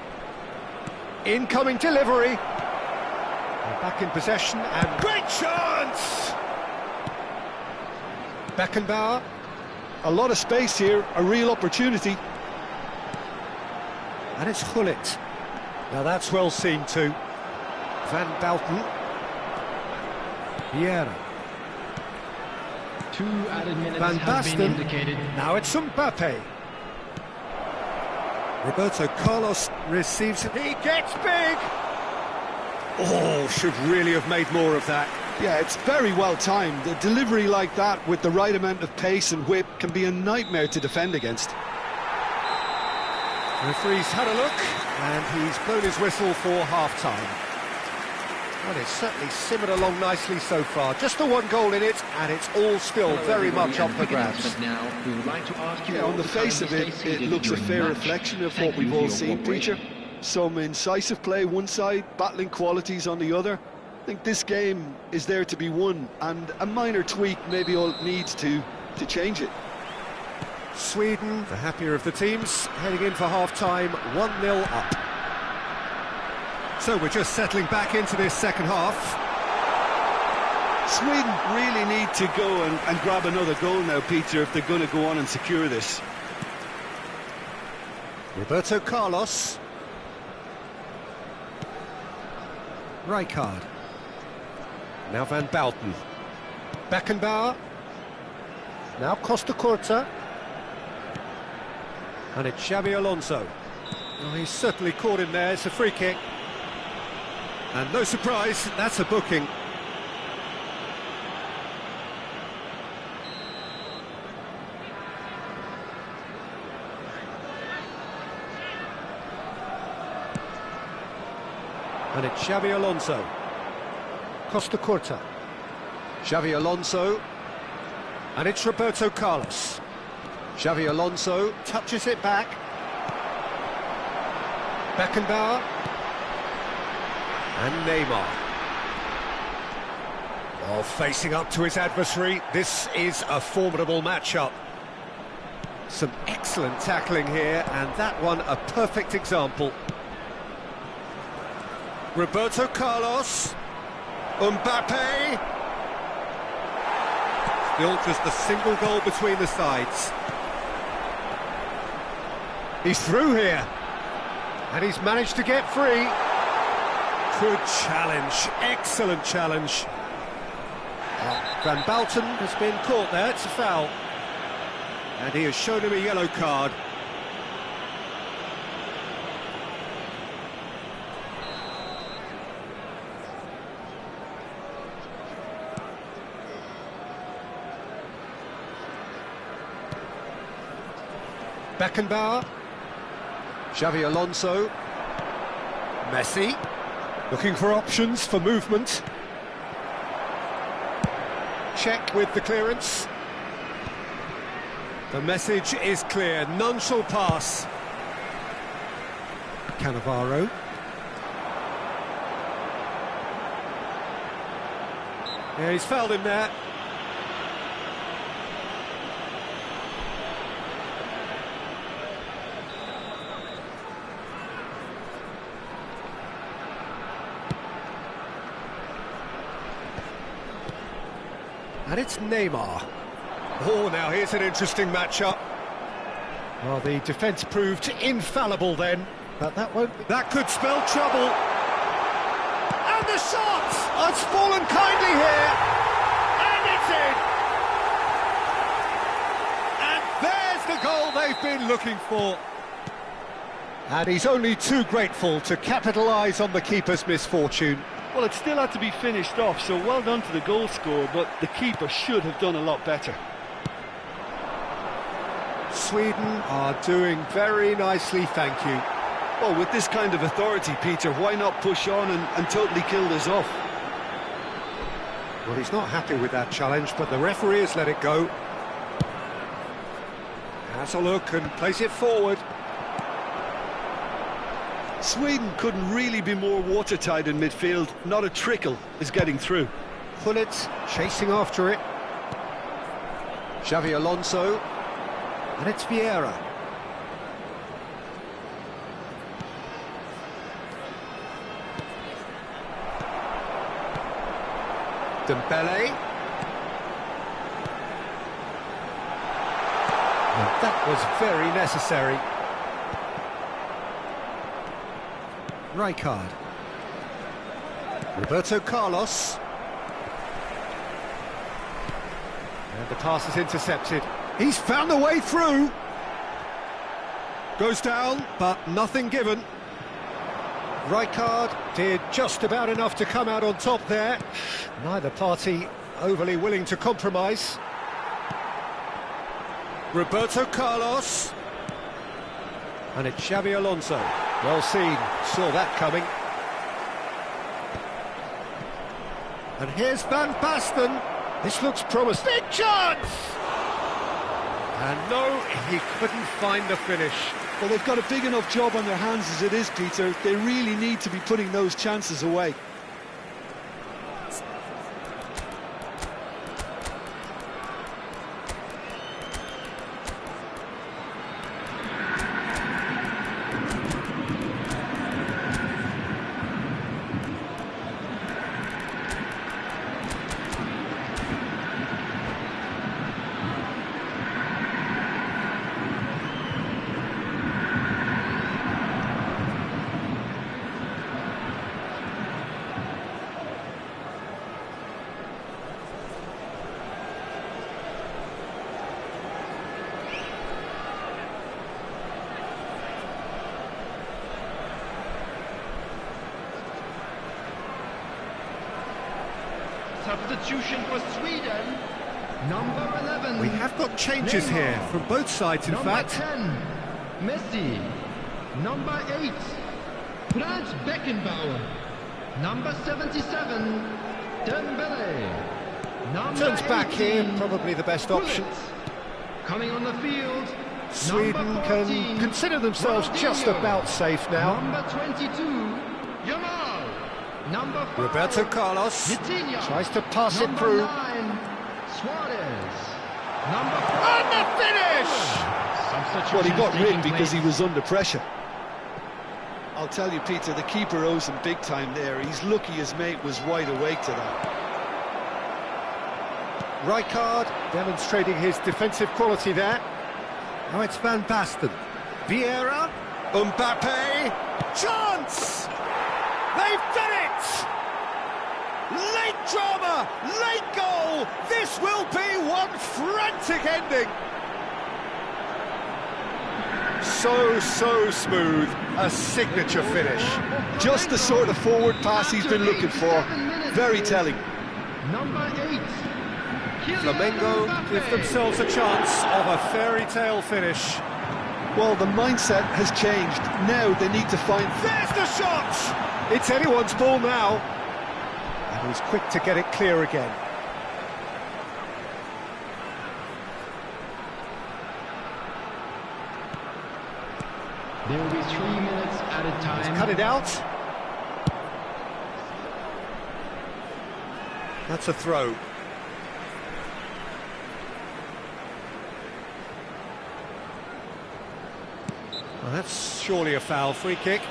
Incoming delivery. And back in possession and great chance! Beckenbauer. A lot of space here, a real opportunity. And it's Gullit. Now that's well seen too. Van Basten. Vieira. 2 added minutes Van have been Basten. indicated. Now it's Mbappe. Roberto Carlos receives it. He gets big! Oh, should really have made more of that. Yeah, it's very well timed. A delivery like that with the right amount of pace and whip can be a nightmare to defend against. The referee's had a look, and he's blown his whistle for half-time. Well, it's certainly simmered along nicely so far. Just the one goal in it, and it's all still very much up for grabs. Now, we would like to ask you Yeah, on the face of it, it looks a fair reflection of what we've all seen, Preacher. Some incisive play one side, battling qualities on the other. I think this game is there to be won, and a minor tweak maybe all it needs to change it. Sweden, the happier of the teams, heading in for half-time, 1-0 up. So we're just settling back into this second half. Sweden really need to go and grab another goal now, Peter, if they're going to go on and secure this. Roberto Carlos. Rijkaard. Now Van Basten. Beckenbauer. Now Costa Curta. And it's Xavi Alonso. Oh, he's certainly caught him there. It's a free kick. And no surprise, that's a booking. And it's Xavi Alonso. Costa Curta. Xavi Alonso. And it's Roberto Carlos. Xavi Alonso touches it back. Beckenbauer. And Neymar. While facing up to his adversary, this is a formidable matchup. Some excellent tackling here, and that one a perfect example. Roberto Carlos. Mbappe. Still just a single goal between the sides. He's through here. And he's managed to get free. Good challenge, excellent challenge. Van Balten has been caught there, it's a foul. And he has shown him a yellow card. Beckenbauer, Xavi Alonso, Messi, looking for options for movement. Check with the clearance. The message is clear, none shall pass. Cannavaro. Yeah, he's fouled him there. And it's Neymar. Oh, now here's an interesting matchup. Well, the defence proved infallible then, but that could spell trouble. And the shot! Oh, it's fallen kindly here. And it's in. And there's the goal they've been looking for. And he's only too grateful to capitalise on the keeper's misfortune. Well, it still had to be finished off, so well done to the goal scorer, but the keeper should have done a lot better. Sweden are doing very nicely, thank you. Well, with this kind of authority, Peter, why not push on and totally kill this off? Well, he's not happy with that challenge, but the referee has let it go. Has a look and plays it forward. Sweden couldn't really be more watertight in midfield. Not a trickle is getting through. Gullit chasing after it. Xavi Alonso. And it's Vieira. Dembele. Well, that was very necessary. Rijkaard. Roberto Carlos. And the pass is intercepted. He's found a way through. Goes down, but nothing given. Rijkaard did just about enough to come out on top there. Neither party overly willing to compromise. Roberto Carlos. And it's Xavi Alonso. Well seen, saw that coming. And here's Van Basten. This looks promising. Big chance! And no, he couldn't find the finish. Well, they've got a big enough job on their hands as it is, Peter. They really need to be putting those chances away. Substitution for Sweden, number 11. We have got changes Neymar. here from both sides, in Number fact. 10, Messi. Number 8, Franz Beckenbauer. Number 77, Dembele. Number Turns back 18, here, probably the best option. Gullit. Coming on the field, Sweden number can 14, consider themselves just Ronaldinho. about safe now. Number 22, Yamal. Number 5, Roberto Carlos Vitinha. tries to pass it Number through. 9, Suarez. Number 4, And the finish! Well, he got rigged because he was was under pressure. I'll tell you, Peter, the keeper owes him big time there. He's lucky his mate was wide awake to that. Rijkaard demonstrating his defensive quality there. Now it's Van Basten. Vieira, Mbappe, chance! They've done it! Late drama, late goal! This will be one frantic ending! So smooth, a signature finish. Just the sort of forward pass he's been looking for. Very telling. Number 8. Flamengo give themselves a chance of a fairy tale finish. Well, the mindset has changed. Now they need to find... There's the shot! It's anyone's ball now. And he's quick to get it clear again. There will be 3 minutes at a time. He's cut it out. That's a throw. Well, that's surely a foul. Free kick.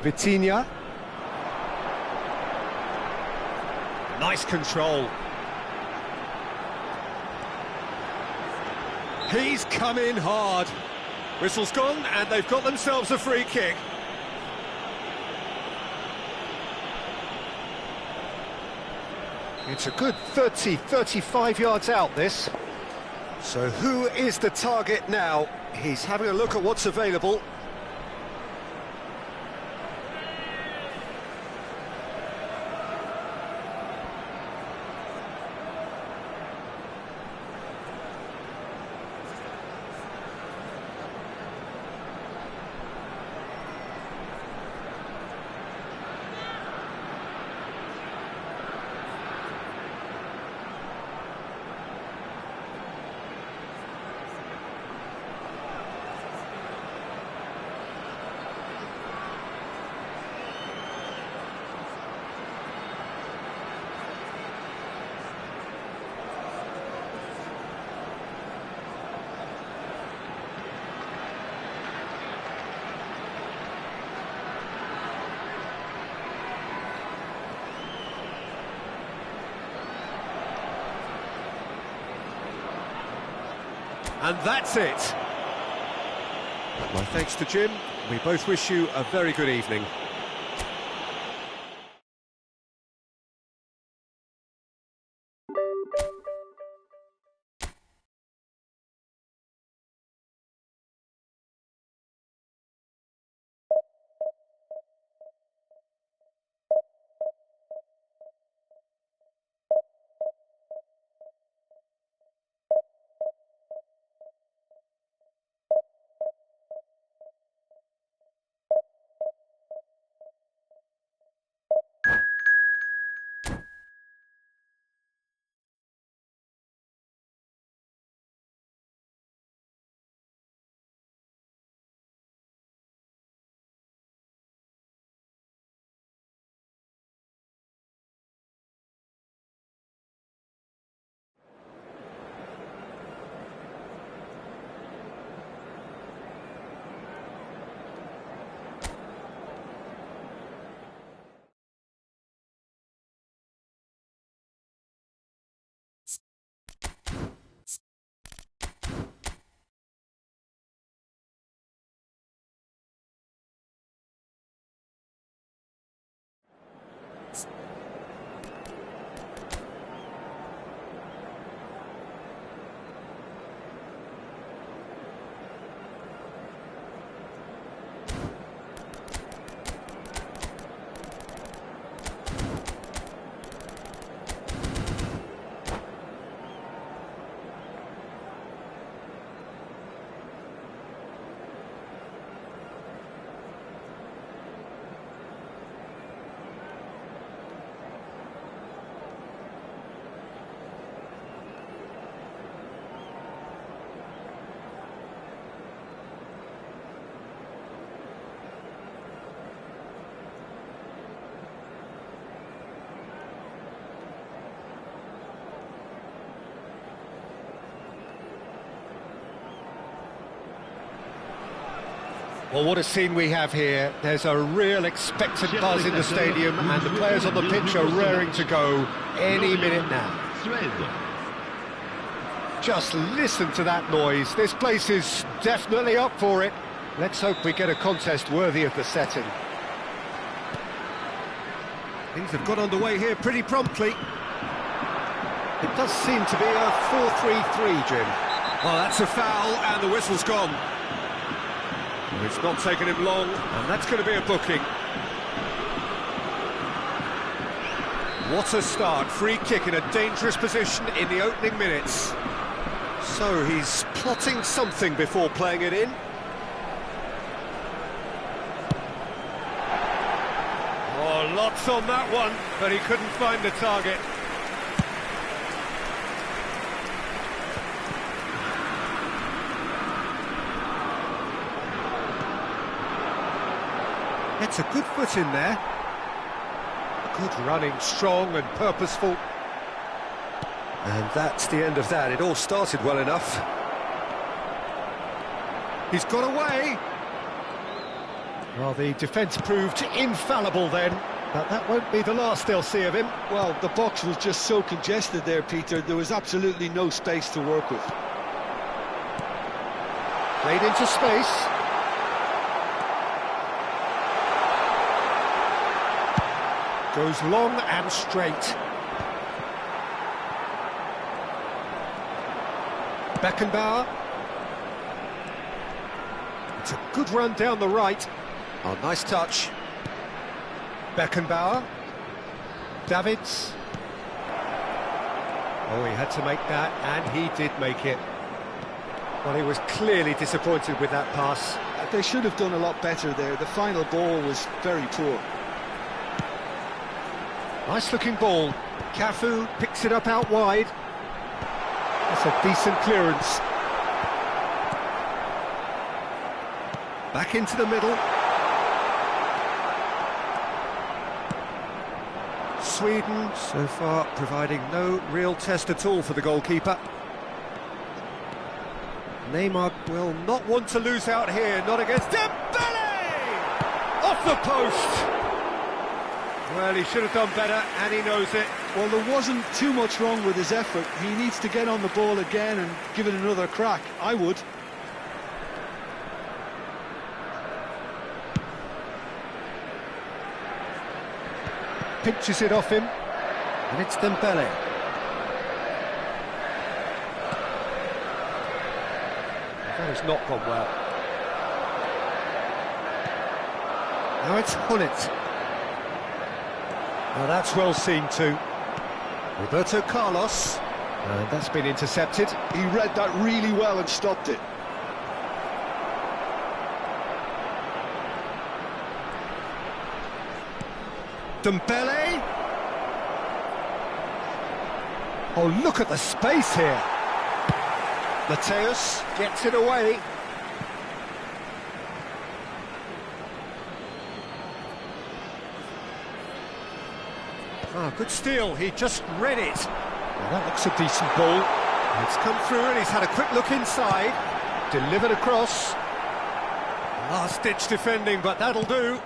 Vitinha. Nice control. He's come in hard. Whistle's gone, and they've got themselves a free kick. It's a good 30, 35 yards out, this. So who is the target now? He's having a look at what's available. And that's it. My thanks to Jim. We both wish you a very good evening. Well, what a scene we have here. There's a real expectant buzz in the stadium, and the players on the pitch are raring to go any minute now. Just listen to that noise. This place is definitely up for it. Let's hope we get a contest worthy of the setting. Things have got underway here pretty promptly. It does seem to be a 4-3-3, Jim. Well, that's a foul, and the whistle's gone. It's not taken him long, and that's going to be a booking. What a start. Free kick in a dangerous position in the opening minutes. So he's plotting something before playing it in. Oh, lots on that one, but he couldn't find the target. It's a good foot in there. Good running, strong and purposeful. And that's the end of that. It all started well enough. He's got away. Well, the defence proved infallible then, but that won't be the last they'll see of him. Well, the box was just so congested there, Peter. There was absolutely no space to work with. Played into space. Goes long and straight. Beckenbauer. It's a good run down the right. Oh, nice touch. Beckenbauer. Davids. Oh, he had to make that, and he did make it. Well, he was clearly disappointed with that pass. They should have done a lot better there. The final ball was very poor. Nice-looking ball. Cafu picks it up out wide. That's a decent clearance. Back into the middle. Sweden, so far, providing no real test at all for the goalkeeper. Neymar will not want to lose out here, not against Dembele! Off the post! Well, he should have done better, and he knows it. Well, there wasn't too much wrong with his effort. He needs to get on the ball again and give it another crack. I would. Pinches it off him, and it's Dembele. That has not gone well. Now it's Hullet. Now that's well seen too. Roberto Carlos, and that's been intercepted. He read that really well and stopped it. Dembele. Oh, look at the space here. Mateus gets it away. Oh, good steal, he just read it. Well, that looks a decent ball. It's come through and he's had a quick look inside. Delivered across. Last-ditch defending, but that'll do.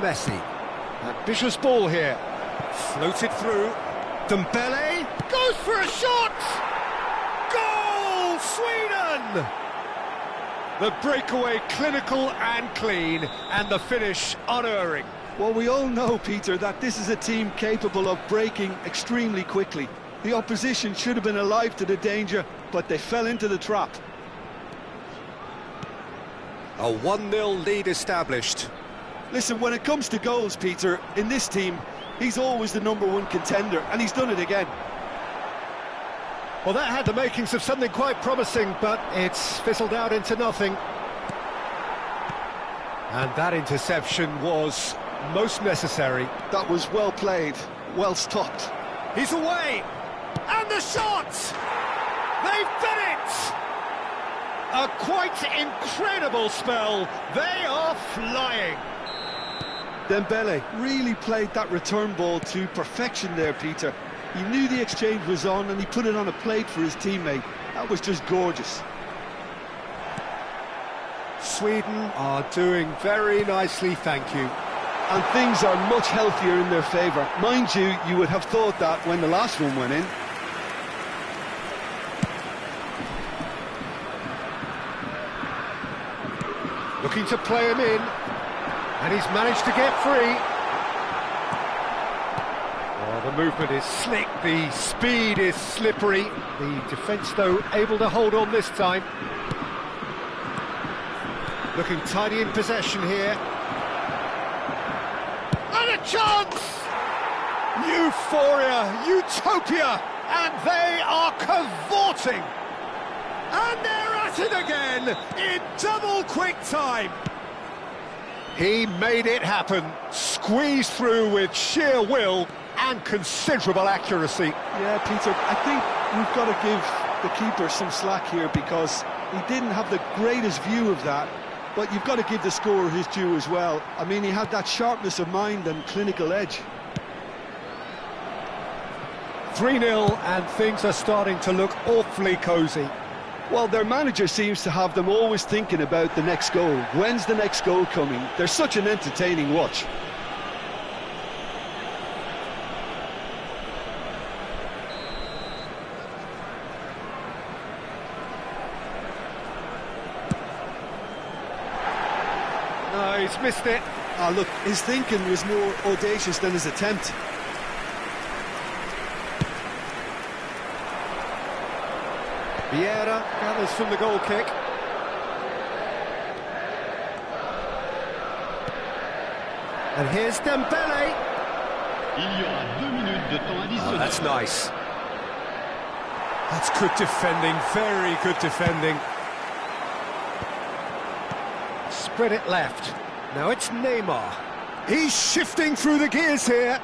Messi. Ambitious ball here. Floated through. Dembele goes for a shot! Goal! Sweden! The breakaway clinical and clean, and the finish unerring. Well, we all know, Peter, that this is a team capable of breaking extremely quickly. The opposition should have been alive to the danger, but they fell into the trap. A 1-0 lead established. Listen, when it comes to goals, Peter, in this team, he's always the #1 contender, and he's done it again. Well, that had the makings of something quite promising, but it's fizzled out into nothing. And that interception was most necessary. That was well played, well stopped. He's away! And the shot! They've done it! A quite incredible spell. They are flying. Dembele really played that return ball to perfection there, Peter. He knew the exchange was on and he put it on a plate for his teammate. That was just gorgeous. Sweden are doing very nicely, thank you. And things are much healthier in their favour. Mind you, you would have thought that when the last one went in. Looking to play him in, and he's managed to get free. Oh, the movement is slick, the speed is slippery. The defence, though, able to hold on this time. Looking tidy in possession here. And a chance! Euphoria, utopia, and they are cavorting. And they're at it again, in double quick time. He made it happen, squeezed through with sheer will and considerable accuracy. Yeah, Peter, I think we've got to give the keeper some slack here because he didn't have the greatest view of that, but you've got to give the scorer his due as well. I mean, he had that sharpness of mind and clinical edge. 3-0, and things are starting to look awfully cosy. Well, their manager seems to have them always thinking about the next goal. When's the next goal coming? They're such an entertaining watch. No, he's missed it. Ah, look, his thinking was more audacious than his attempt. Vieira gathers from the goal kick. And here's Dembele. Il y aura 2 minutes de temps additionnel. Oh, that's nice. That's good defending, very good defending. Spread it left. Now it's Neymar. He's shifting through the gears here.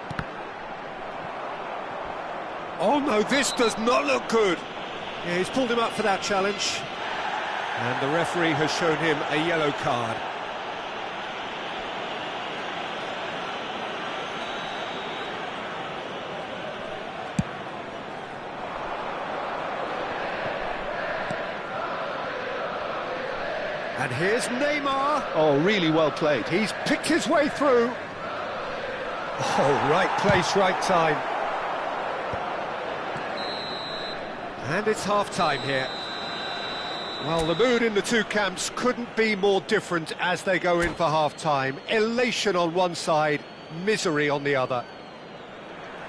Oh no, this does not look good. Yeah, he's pulled him up for that challenge. And the referee has shown him a yellow card. And here's Neymar. Oh, really well played. He's picked his way through. Oh, right place, right time. And it's half-time here. Well, the mood in the two camps couldn't be more different as they go in for half-time. Elation on one side, misery on the other.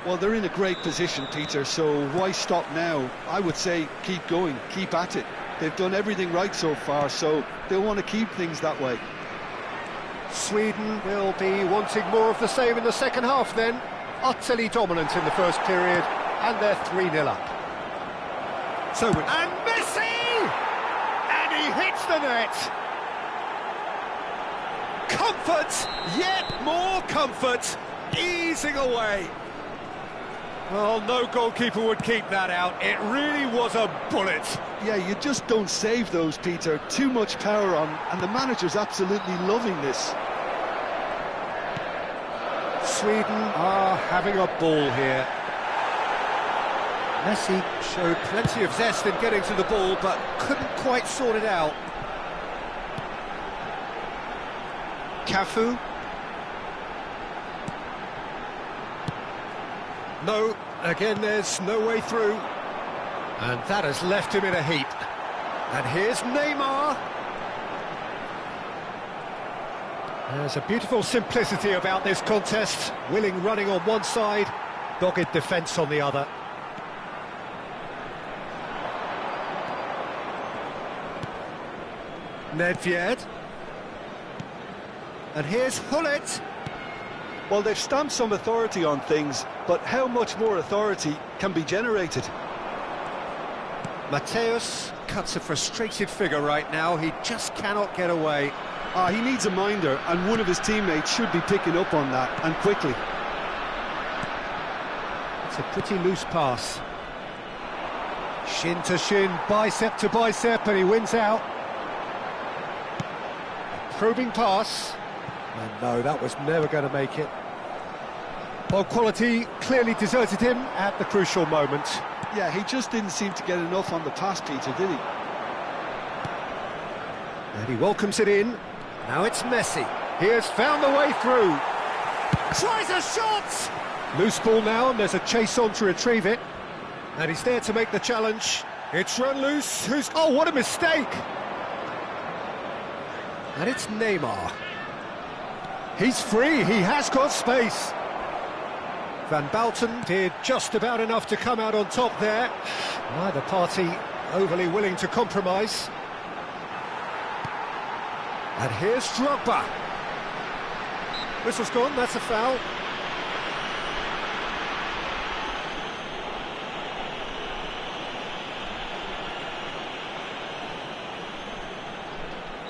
Well, they're in a great position, Peter, so why stop now? I would say keep going, keep at it. They've done everything right so far, so they'll want to keep things that way. Sweden will be wanting more of the same in the second half then. Utterly dominant in the first period, and they're 3-0 up. So, and Messi! And he hits the net! Comfort! Yet more comfort! Easing away! Well, no goalkeeper would keep that out. It really was a bullet. Yeah, you just don't save those, Peter. Too much power on, and the manager's absolutely loving this. Sweden are having a ball here. Messi showed plenty of zest in getting to the ball, but couldn't quite sort it out. Cafu. No, again there's no way through. And that has left him in a heap. And here's Neymar. There's a beautiful simplicity about this contest. Willing running on one side, dogged defence on the other. Nedved. And here's Hullet. Well, they've stamped some authority on things, but how much more authority can be generated? Mateus cuts a frustrated figure right now. He just cannot get away. He needs a minder, and one of his teammates should be picking up on that, and quickly. It's a pretty loose pass. Shin to shin, bicep to bicep, and he wins out. Probing pass. And no, that was never going to make it. Ball quality clearly deserted him at the crucial moment. Yeah, he just didn't seem to get enough on the pass, Peter, did he? And he welcomes it in. Now it's Messi. He has found the way through. Tries a shot! Loose ball now, and there's a chase on to retrieve it. And he's there to make the challenge. It's run loose. Oh, what a mistake! And it's Neymar. He's free, he has got space. Van Bouten did just about enough to come out on top there. Neither party overly willing to compromise. And here's Drogba. Whistle's gone, that's a foul.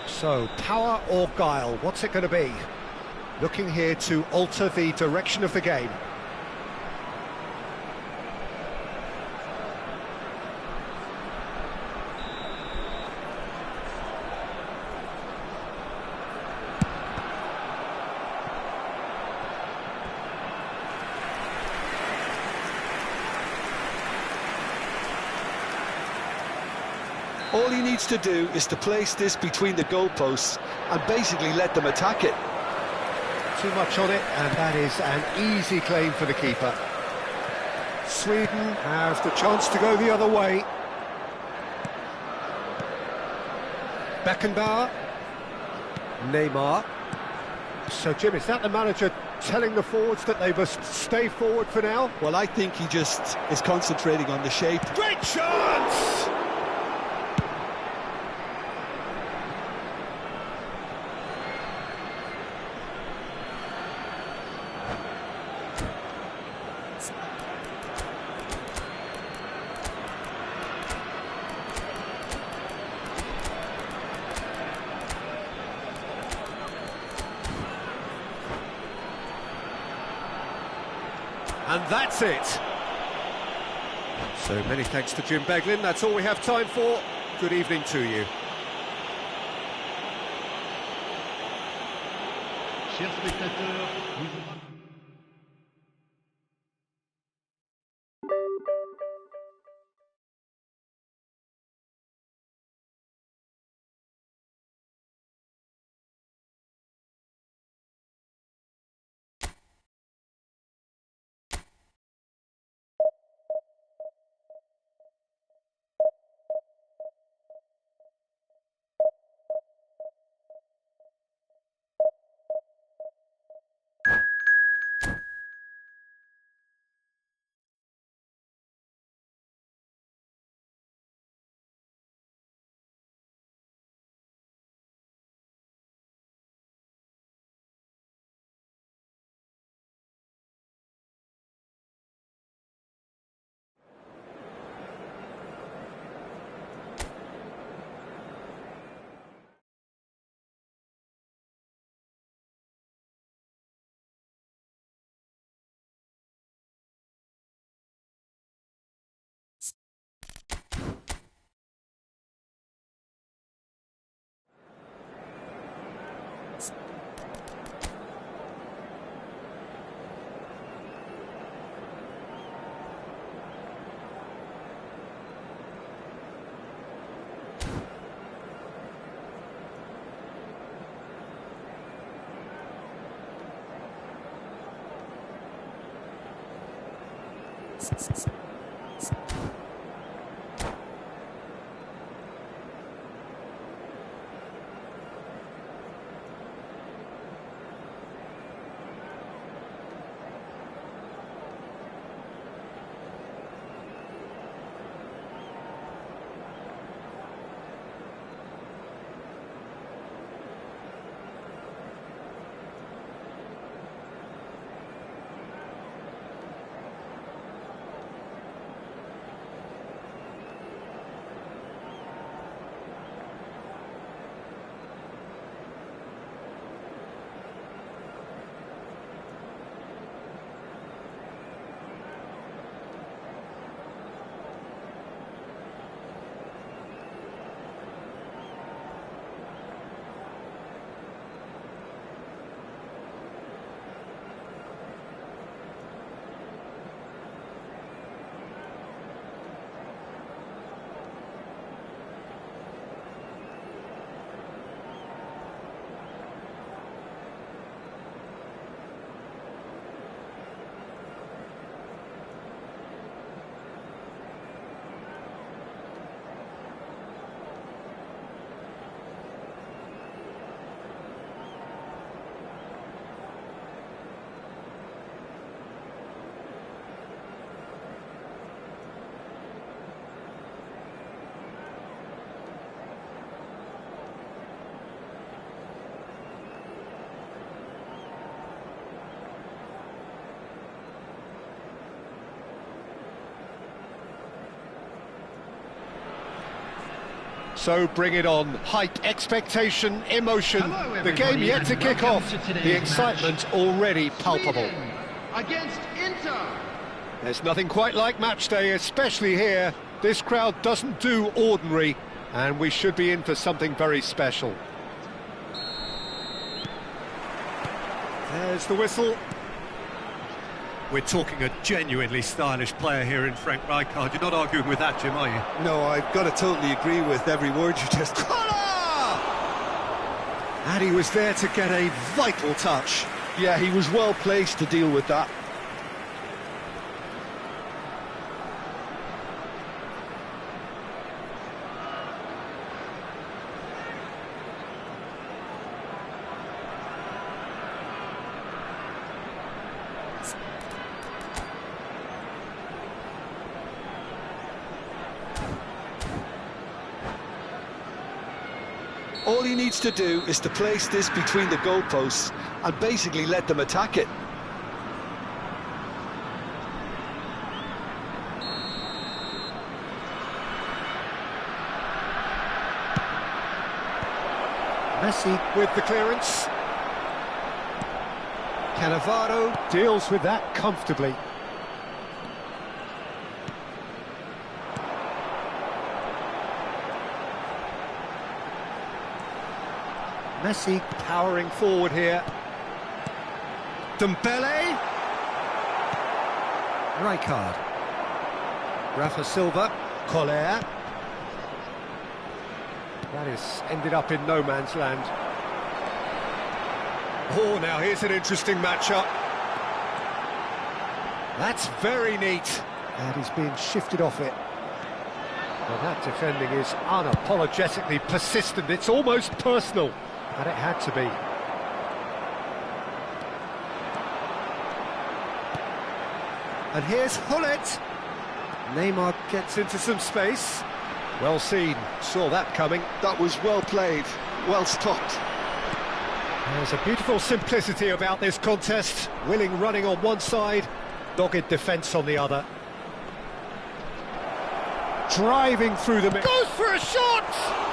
So, power or guile, what's it going to be? Looking here to alter the direction of the game. All he needs to do is to place this between the goalposts and basically let them attack it. Too much on it, and that is an easy claim for the keeper. Sweden have the chance to go the other way. Beckenbauer. Neymar. So, Jim, is that the manager telling the forwards that they must stay forward for now? Well, I think he just is concentrating on the shape. Great chance! And that's it. So many thanks to Jim Beglin. That's all we have time for. Good evening to you. Chers spectateurs, nous vous rappelons... So bring it on. Hype, expectation, emotion. Hello, The game everybody, yet to and kick welcome off. to today's The excitement match. already palpable. Sweden against Inter. There's nothing quite like match day, especially here. This crowd doesn't do ordinary, and we should be in for something very special. There's the whistle. We're talking a genuinely stylish player here in Frank Rijkaard. You're not arguing with that, Jim, are you? No, I've got to totally agree with every word you just... And he was there to get a vital touch. Yeah, he was well placed to deal with that. All he needs to do is to place this between the goalposts and basically let them attack it. Messi with the clearance. Cannavaro deals with that comfortably. Messi powering forward here. Dembele. Rijkaard. Rafa Silva. Collier. That is ended up in no man's land. Oh, now here's an interesting matchup. That's very neat. And he's being shifted off it. Well, that defending is unapologetically persistent. It's almost personal. And it had to be. And here's Hullet. Neymar gets into some space. Well seen, saw that coming. That was well played, well stopped. There's a beautiful simplicity about this contest. Willing running on one side, dogged defence on the other. Driving through the middle. Goes for a shot!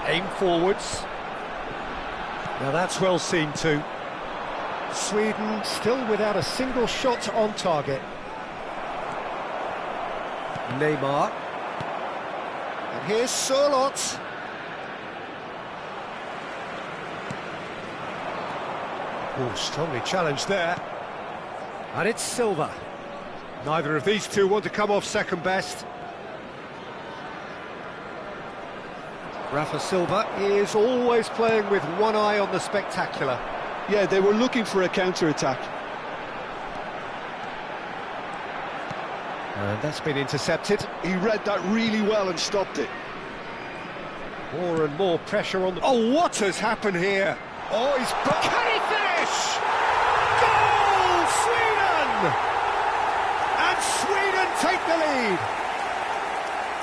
Aim forwards. Now that's well seen too. Sweden still without a single shot on target. Neymar. And here's Sørloth. Oh, strongly challenged there. And it's Silva. Neither of these two want to come off second best. Rafa Silva is always playing with one eye on the spectacular. Yeah, they were looking for a counter-attack. And that's been intercepted. He read that really well and stopped it. More and more pressure on the... Oh, what has happened here? Oh, he's... Can he finish? Goal! Sweden! And Sweden take the lead.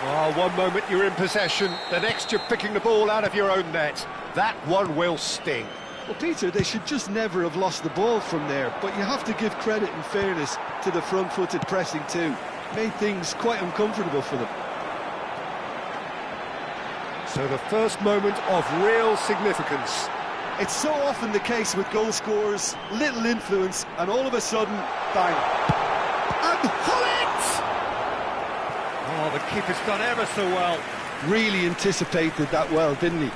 Oh, one moment you're in possession, the next you're picking the ball out of your own net. That one will sting. Well, Peter, they should just never have lost the ball from there, but you have to give credit and fairness to the front-footed pressing too. Made things quite uncomfortable for them. So the first moment of real significance. It's so often the case with goal scorers, little influence, and all of a sudden, bang. And Hullet! Oh, the keeper's done ever so well. Really anticipated that well, didn't he?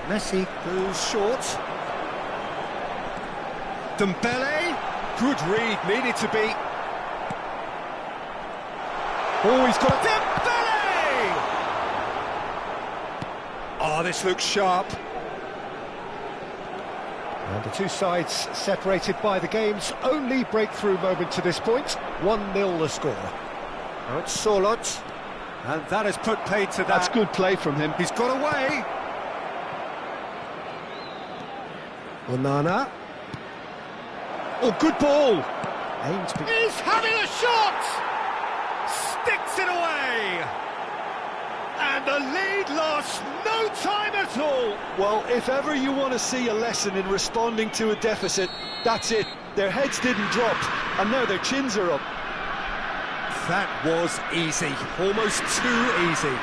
Messi goes short. Dembele, good read, needed to be. Oh, he's got a Dembele! Oh, this looks sharp. And the two sides separated by the game's only breakthrough moment to this point. 1-0 the score. Now it's Sørloth. And that has put paid to that. That's good play from him. He's got away. Onana. Oh, good ball! He's having a shot! Sticks it away! And the lead lost no time at all! Well, if ever you want to see a lesson in responding to a deficit, that's it. Their heads didn't drop, and now their chins are up. That was easy, almost too easy.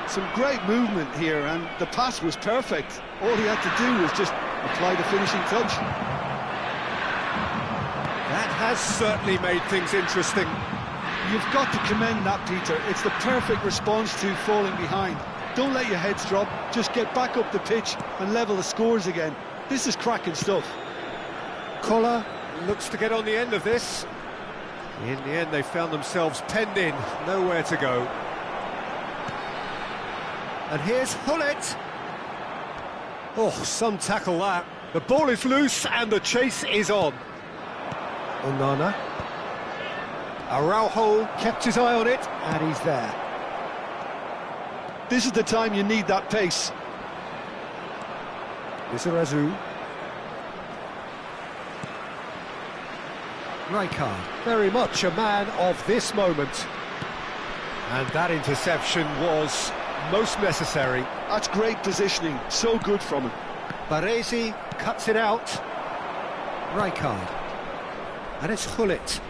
Some great movement here, and the pass was perfect. All he had to do was just apply the finishing touch. That has certainly made things interesting. You've got to commend that, Peter. It's the perfect response to falling behind. Don't let your heads drop, just get back up the pitch and level the scores again. This is cracking stuff. Collar looks to get on the end of this. In the end, they found themselves penned in, nowhere to go. And here's Hullet. Oh, some tackle that. The ball is loose and the chase is on. Onana. Araujo kept his eye on it, and he's there. This is the time you need that pace. Lizarazu. Rijkaard, very much a man of this moment. And that interception was most necessary. That's great positioning, so good from him. Baresi cuts it out. Rijkaard. And it's Hullet.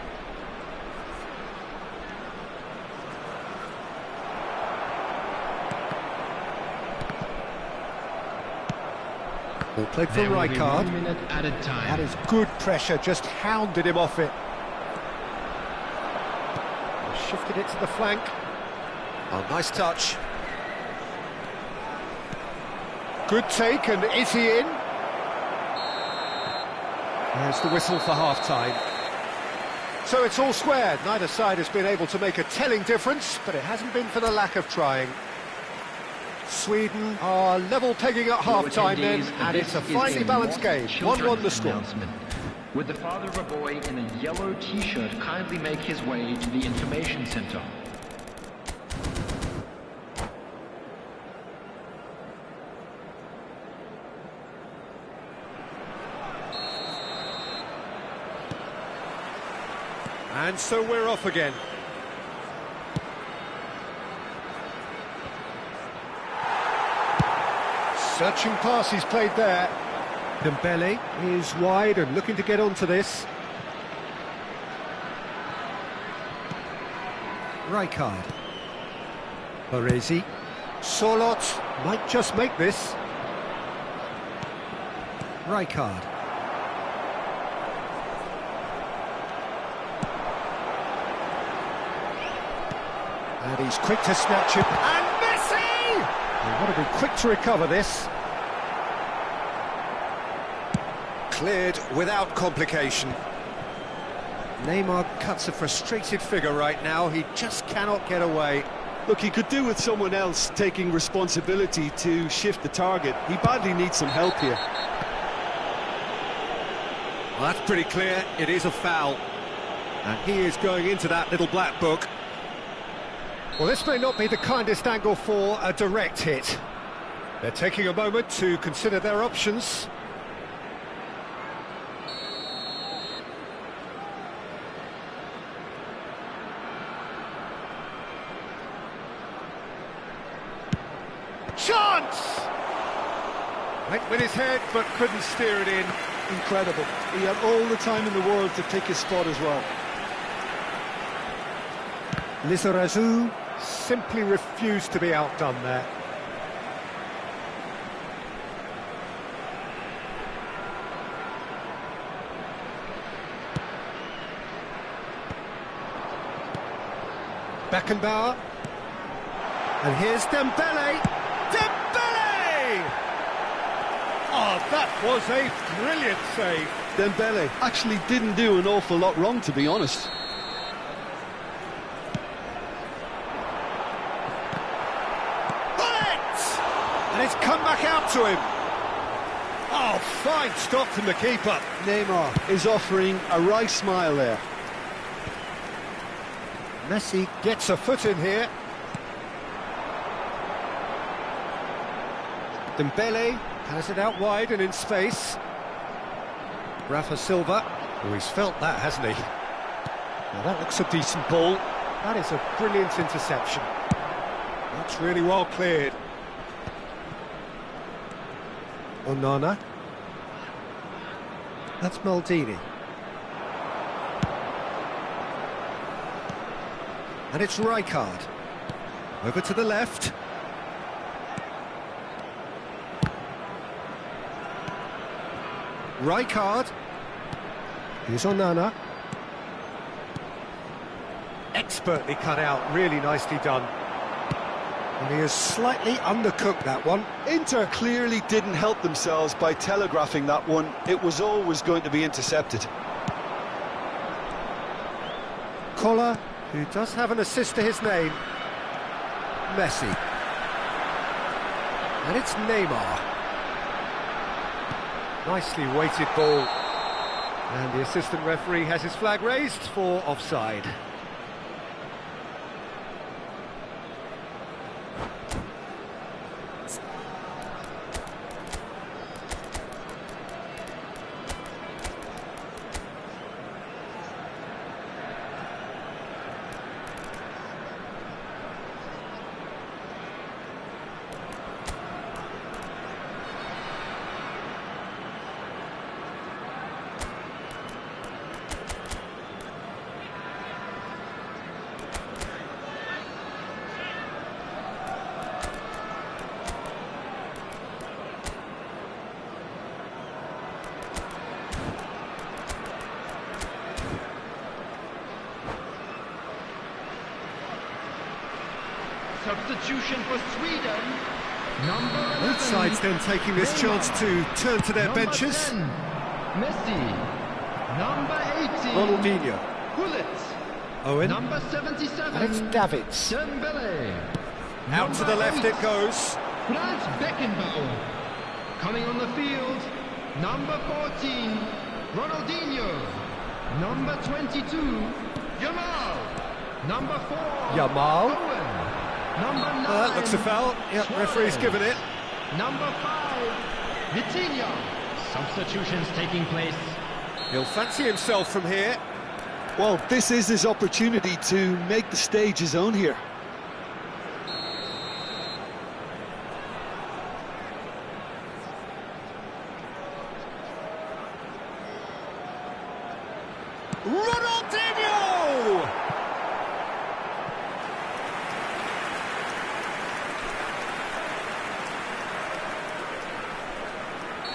Ball played for Rijkaard. 1 minute at a time. That is good pressure, just hounded him off it. Shifted it to the flank. Oh, nice touch. Good take, and is he in? There's the whistle for half-time. So it's all square. Neither side has been able to make a telling difference, but it hasn't been for the lack of trying. Sweden are level pegging at half-time then, and it's a finely balanced game. 1-1 the score. Would the father of a boy in a yellow t-shirt kindly make his way to the information center? And so we're off again. Searching pass he's played there. Dembele is wide and looking to get onto this. Rijkaard. Baresi. Solot might just make this. Rijkaard. And he's quick to snatch it. And Messi! They've got to be quick to recover this. Cleared without complication. Neymar cuts a frustrated figure right now. He just cannot get away. Look, he could do with someone else taking responsibility to shift the target. He badly needs some help here. Well, that's pretty clear. It is a foul. And he is going into that little black book. Well, this may not be the kindest angle for a direct hit. They're taking a moment to consider their options. Chance! Went with his head, but couldn't steer it in. Incredible. He had all the time in the world to pick his spot as well. Lizarazu simply refused to be outdone there. Beckenbauer. And here's Dembele. Dembele! Oh, that was a brilliant save. Dembele actually didn't do an awful lot wrong, to be honest. And it's come back out to him. Oh, fine stop from the keeper. Neymar is offering a wry smile there. Messi gets a foot in here. Dembele has it out wide and in space. Rafa Silva. Oh, he's felt that, hasn't he? Well, that looks a decent ball. That is a brilliant interception. That's really well cleared. Onana. That's Maldini. And it's Rijkaard. Over to the left. Rijkaard. Here's Onana. Expertly cut out, really nicely done. And he has slightly undercooked that one. Inter clearly didn't help themselves by telegraphing that one. It was always going to be intercepted. Koller, who does have an assist to his name. Messi. And it's Neymar. Nicely weighted ball. And the assistant referee has his flag raised for offside. Substitution for Sweden. Number 11. Both sides then taking this chance to turn to their Number benches. 10, Messi. Number 18. Ronaldinho. Gullit. Owen. Number 77. And it's Davids. Dembele. Out to the Number left 8, it goes. Franz Beckenbauer. Coming on the field, number 14, Ronaldinho. Number 22, Yamal. Number 4, Yamal. Owen. Number 9, That looks a foul. Yep, referee's Suarez. given it. Number 5, Vitinha. Substitutions taking place. He'll fancy himself from here. Well, this is his opportunity to make the stage his own here. Ronaldinho!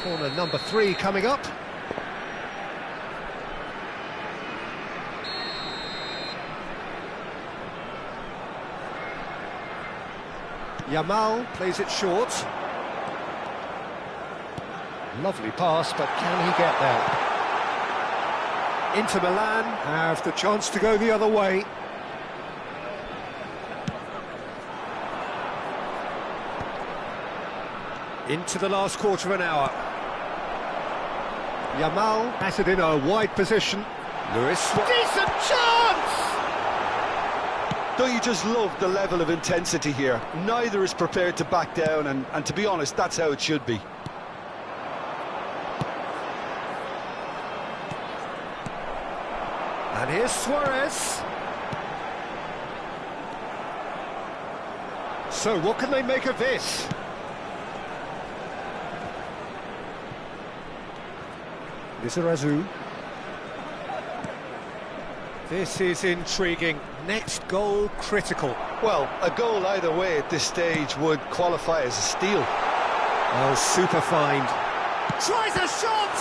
Corner number 3 coming up. Yamal plays it short. Lovely pass, but can he get there? Inter Milan have the chance to go the other way. Into the last quarter of an hour. Yamal has it in a wide position. Lewis. Decent chance! Don't you just love the level of intensity here? Neither is prepared to back down, and to be honest, that's how it should be. And here's Suarez. So what can they make of this? Lizarazu. This is intriguing. Next goal critical. Well, a goal either way at this stage would qualify as a steal. Oh, super find. Tries a shot!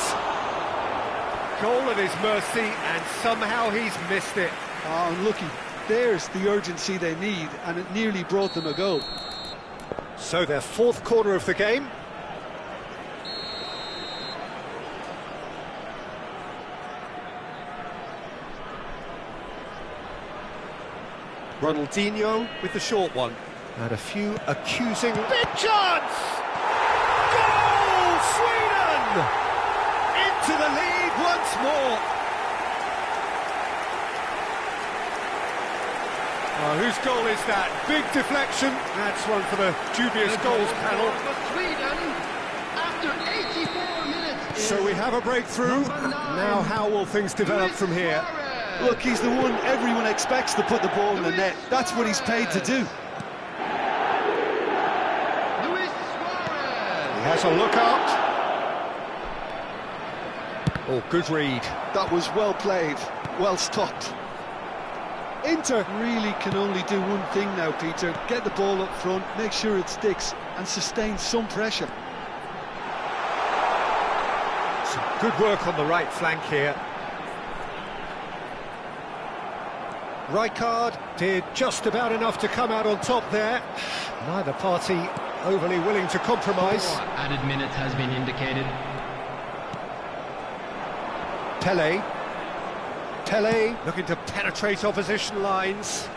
Goal at his mercy, and somehow he's missed it. Oh, unlucky. There's the urgency they need, and it nearly brought them a goal. So their fourth corner of the game. Ronaldinho with the short one. And a few accusing... Big chance! Goal! Sweden! Into the lead once more. Oh, whose goal is that? Big deflection. That's one for the dubious goals panel. For Sweden, after 84 minutes, So we have a breakthrough. Now how will things develop from here? Look, he's the one everyone expects to put the ball in the net. That's what he's paid to do. He has a look up. Oh, good read. That was well played, well stopped. Inter really can only do one thing now, Peter. Get the ball up front, make sure it sticks, and sustain some pressure. Some good work on the right flank here. Rijkaard did just about enough to come out on top there. Neither party overly willing to compromise. Added minutes has been indicated. Pele looking to penetrate opposition lines.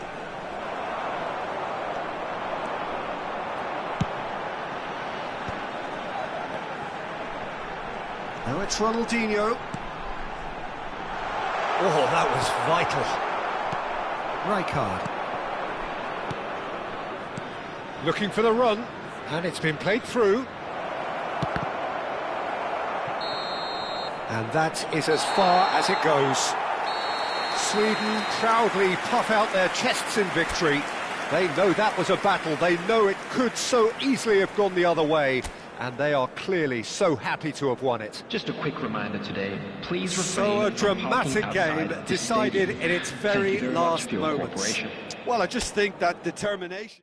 Now it's Ronaldinho. Oh, that was vital. Rijkaard. Looking for the run. And it's been played through. And that is as far as it goes. Sweden proudly puff out their chests in victory. They know that was a battle. They know it could so easily have gone the other way. And they are clearly so happy to have won it. Just a quick reminder today, please refrain So a from dramatic parking game outside decided this in its stadium. Thank very you much last for your moments. cooperation. Well, I just think that determination...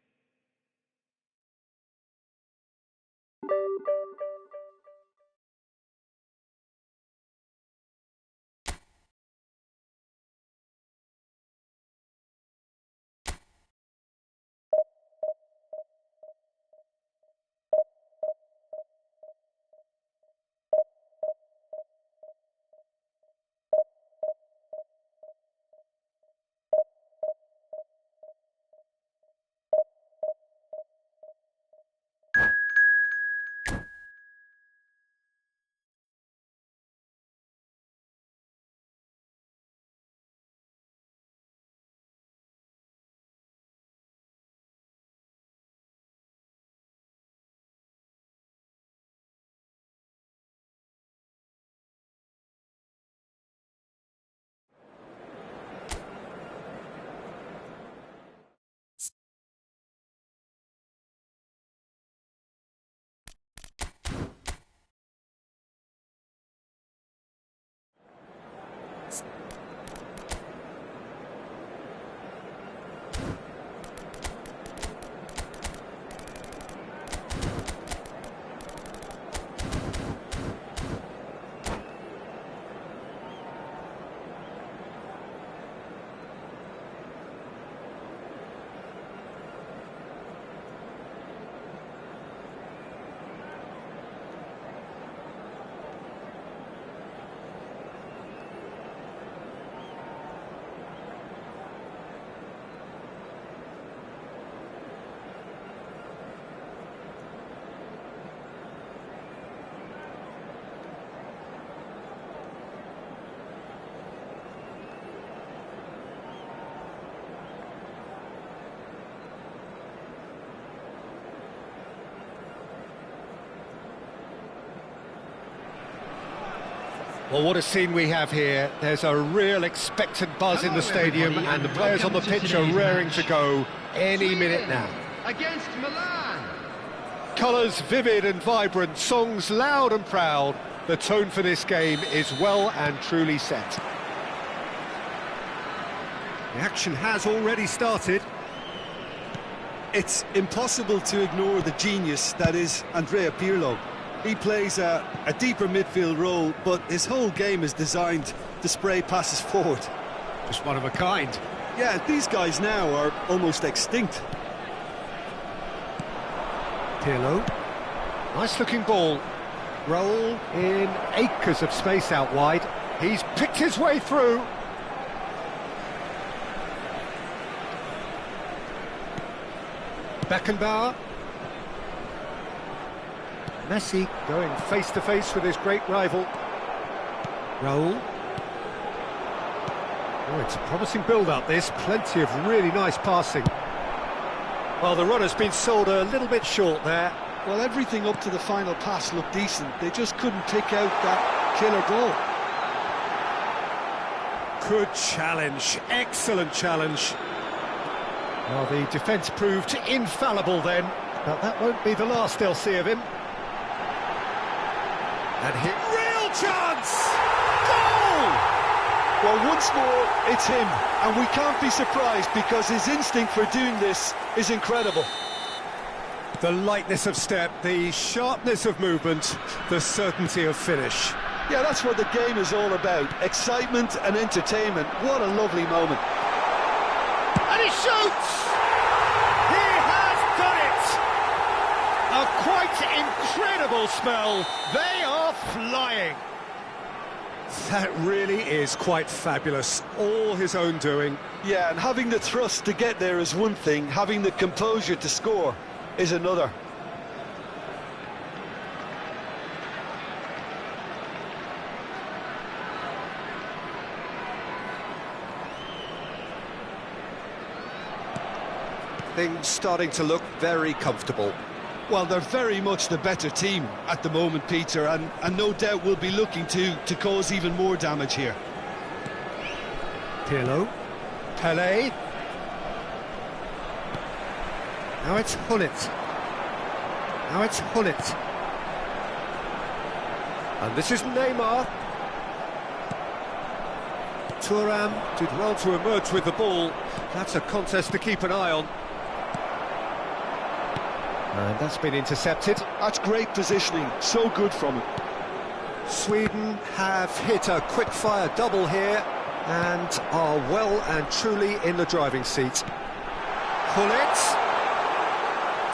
Well, what a scene we have here. There's a real expectant buzz in the stadium, and the players on the pitch are raring to go any minute now. Against Milan. Colours vivid and vibrant, songs loud and proud. The tone for this game is well and truly set. The action has already started. It's impossible to ignore the genius that is Andrea Pirlo. He plays a deeper midfield role, but his whole game is designed to spray passes forward. Just one of a kind. Yeah, these guys now are almost extinct. Pirlo. Nice looking ball. Roll in acres of space out wide. He's picked his way through. Beckenbauer. Messi going face-to-face with his great rival. Raul. Oh, it's a promising build-up, this. Plenty of really nice passing. Well, the run has been sold a little bit short there. Well, everything up to the final pass looked decent. They just couldn't pick out that killer goal. Good challenge, excellent challenge. Well, the defence proved infallible then, but that won't be the last they'll see of him. And hit, real chance! Goal! Well, once more, it's him, and we can't be surprised because his instinct for doing this is incredible. The lightness of step, the sharpness of movement, the certainty of finish. Yeah, that's what the game is all about. Excitement and entertainment. What a lovely moment. And he shoots! He has done it! A quite incredible spell. They are flying. That really is quite fabulous. All his own doing. Yeah, and having the thrust to get there is one thing. Having the composure to score is another. Things starting to look very comfortable. Well, they're very much the better team at the moment, Peter, and no doubt will be looking to cause even more damage here. Pirlo. Pelé. Now it's Hullet. Now it's Hullet. And this is Neymar. Thuram did well to emerge with the ball. That's a contest to keep an eye on. And that's been intercepted. That's great positioning, so good from him. Sweden have hit a quick-fire double here and are well and truly in the driving seat. Hullet.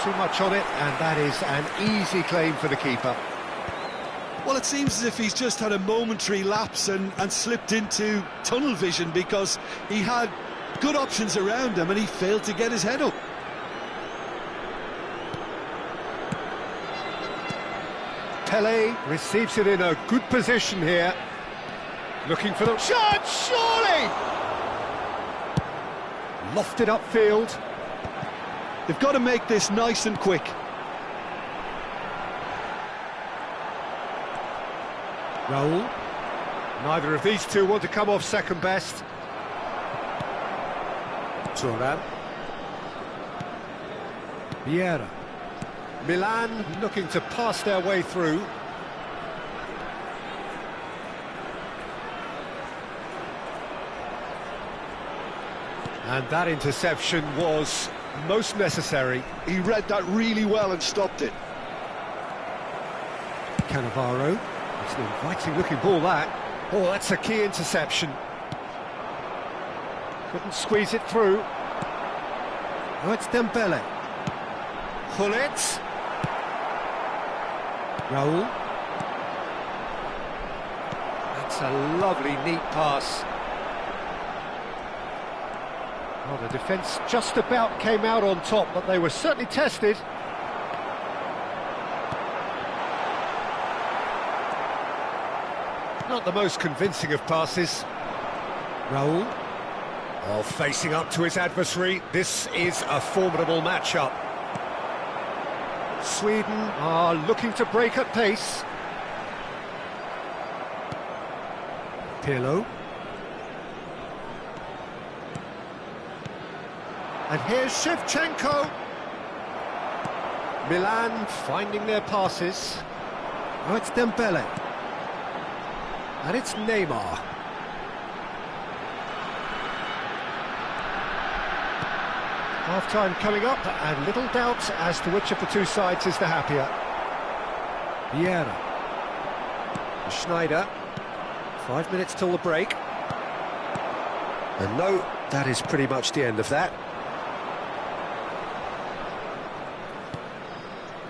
Too much on it, and that is an easy claim for the keeper. Well, it seems as if he's just had a momentary lapse and slipped into tunnel vision because he had good options around him and he failed to get his head up. Pelé receives it in a good position here. Looking for the shot, surely! Lofted upfield. They've got to make this nice and quick. Raul. Neither of these two want to come off second best. Thuram. Vieira. Milan Looking to pass their way through. And that interception was most necessary. He read that really well and stopped it. Cannavaro. It's an inviting looking ball, that. Oh, that's a key interception. Couldn't squeeze it through. Oh, it's Dembele. Hullet. Raul. That's a lovely, neat pass. Well, the defence just about came out on top, but they were certainly tested. Not the most convincing of passes. Raul. Oh, facing up to his adversary. This is a formidable matchup. Sweden are looking to break at pace. Pirlo. And here's Shevchenko. Milan finding their passes. Oh, it's Dembele. And it's Neymar. Half-time coming up, and little doubt as to which of the two sides is the happier. Vieira. Schneider. 5 minutes till the break. And no, that is pretty much the end of that.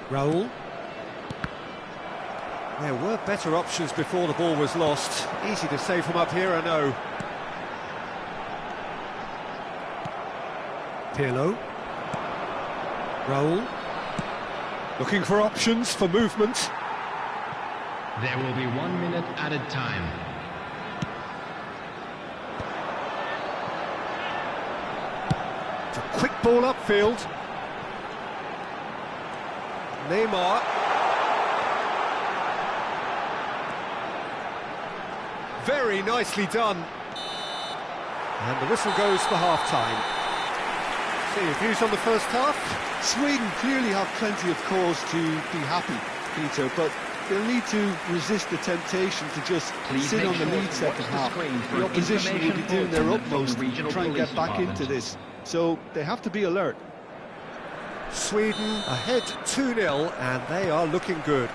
Raul. There were better options before the ball was lost. Easy to save from up here, I know. Pirlo. Raul. Looking for options for movement. There will be 1 minute added time. It's a quick ball upfield. Neymar. Very nicely done. And the whistle goes for half-time. So your views on the first half? Sweden clearly have plenty of cause to be happy, Peter, but they'll need to resist the temptation to just sit on the lead second half. The opposition will be doing their utmost to try and get back into this, so they have to be alert. Sweden ahead 2-0, and they are looking good.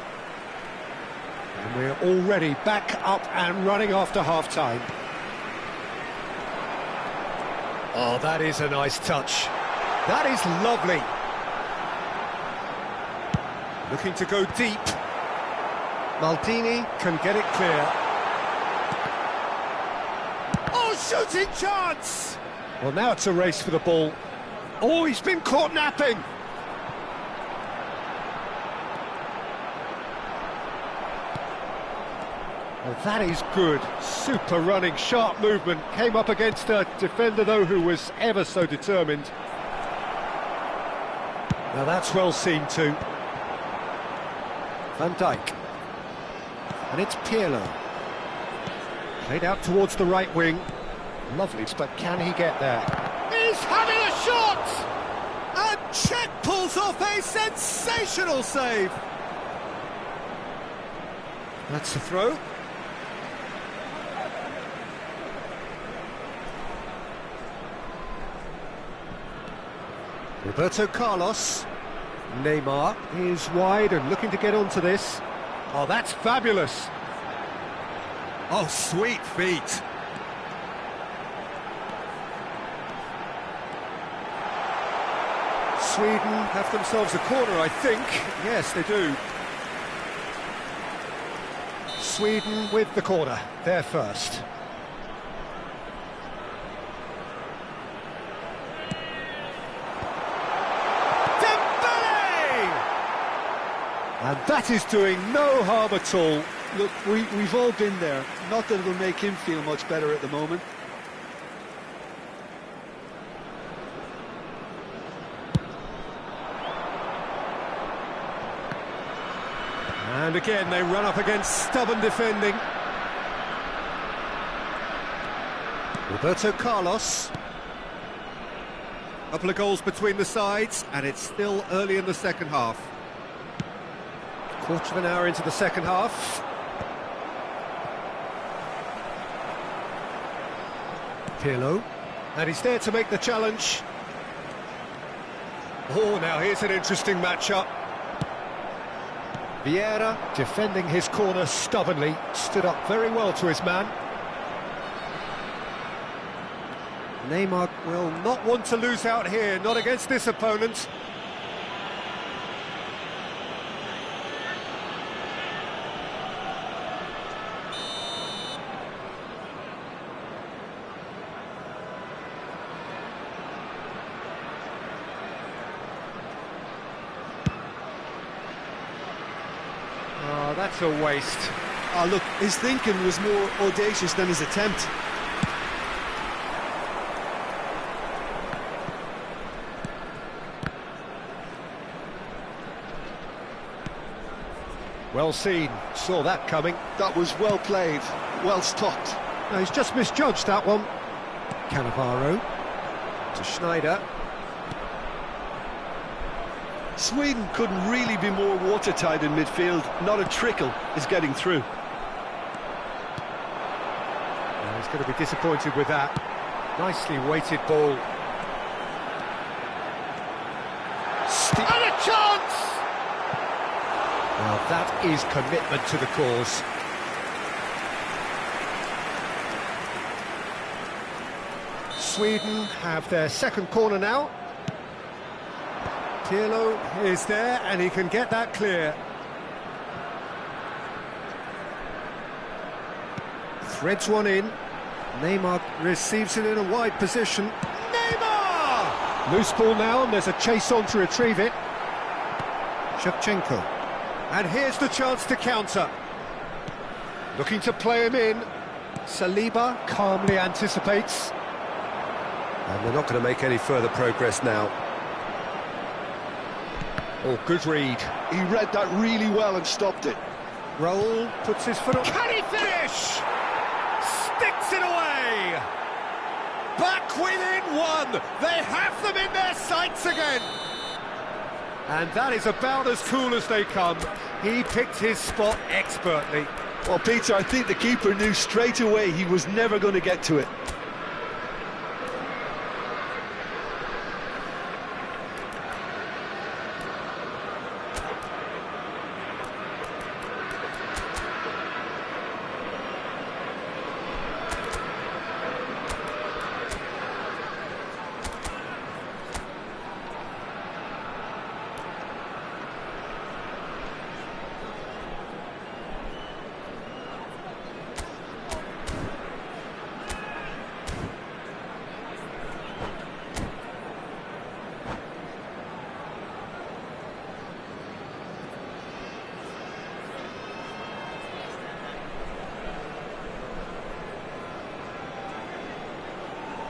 And we're already back up and running after half-time. Oh, that is a nice touch. That is lovely. Looking to go deep. Maldini can get it clear. Oh, shooting chance! Well, now it's a race for the ball. Oh, he's been caught napping. Well, that is good. Super running, sharp movement. Came up against a defender, though, who was ever so determined. Now that's well seen too. Van Dijk. And it's Pirlo. Played out towards the right wing. Lovely, but can he get there? He's having a shot! And Czech pulls off a sensational save. That's the throw. Roberto Carlos. Neymar is wide and looking to get onto this. Oh, that's fabulous. Oh, sweet feet. Sweden have themselves a corner, I think. Yes, they do. Sweden with the corner. They're first. And that is doing no harm at all. Look, we've all been there. Not that it'll make him feel much better at the moment. And again, they run up against stubborn defending. Roberto Carlos. Couple of goals between the sides, and it's still early in the second half. Quarter of an hour into the second half. Pirlo. And he's there to make the challenge. Oh, now here's an interesting matchup. Vieira, defending his corner stubbornly, stood up very well to his man. Neymar will not want to lose out here, not against this opponent. Oh, that's a waste. Oh, look, his thinking was more audacious than his attempt. Well seen, saw that coming. That was well played, well stopped. No, he's just misjudged that one. Cannavaro to Schneider. Sweden couldn't really be more watertight in midfield. Not a trickle is getting through. Well, he's going to be disappointed with that. Nicely weighted ball. And a chance! Well, that is commitment to the cause. Sweden have their second corner now. Pirlo is there, and he can get that clear. Threads one in. Neymar receives it in a wide position. Neymar! Loose ball now, and there's a chase on to retrieve it. Shevchenko. And here's the chance to counter. Looking to play him in. Saliba calmly anticipates. And they're not going to make any further progress now. Oh, good read. He read that really well and stopped it. Raul puts his foot on. Can he finish? Sticks it away! Back within one! They have them in their sights again! And that is about as cool as they come. He picked his spot expertly. Well, Peter, I think the keeper knew straight away he was never going to get to it.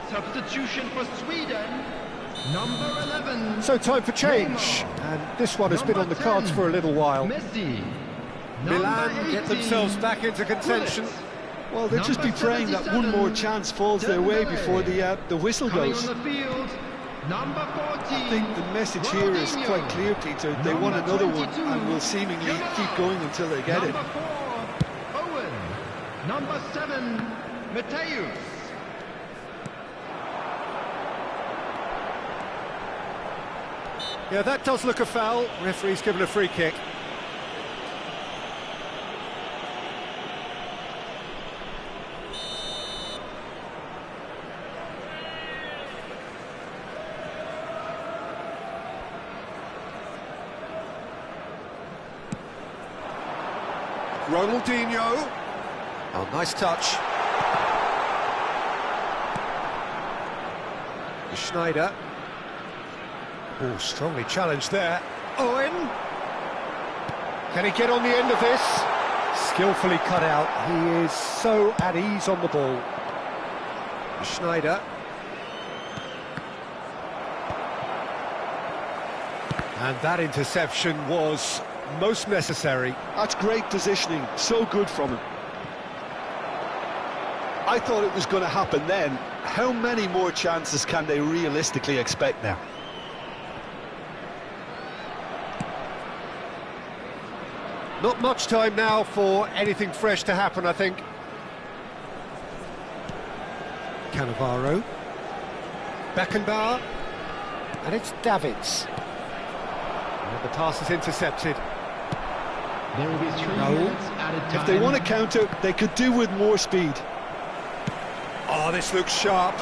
Substitution for Sweden, number 11. So time for change, and this one has been on the cards for a little while. Messi. Milan get themselves back into contention. Well, they'll just be praying that one more chance falls their way before the whistle goes. On the field, number 14. I think the message here is quite clear, Peter. They want another one and will seemingly keep going until they get it. Number 4, Owen. Number 7, Mateus. Yeah, that does look a foul. Referee's given a free kick. Ronaldinho. Oh, nice touch. Schneider. Oh, strongly challenged there. Owen. Can he get on the end of this? Skillfully cut out. He is so at ease on the ball. Schneider. And that interception was most necessary. That's great positioning, so good from him. I thought it was going to happen then. How many more chances can they realistically expect now? Not much time now for anything fresh to happen, I think. Cannavaro. Beckenbauer. And it's Davids. And the pass is intercepted. There will be 3 minutes at a time. If they want to counter, they could do with more speed. Oh, this looks sharp.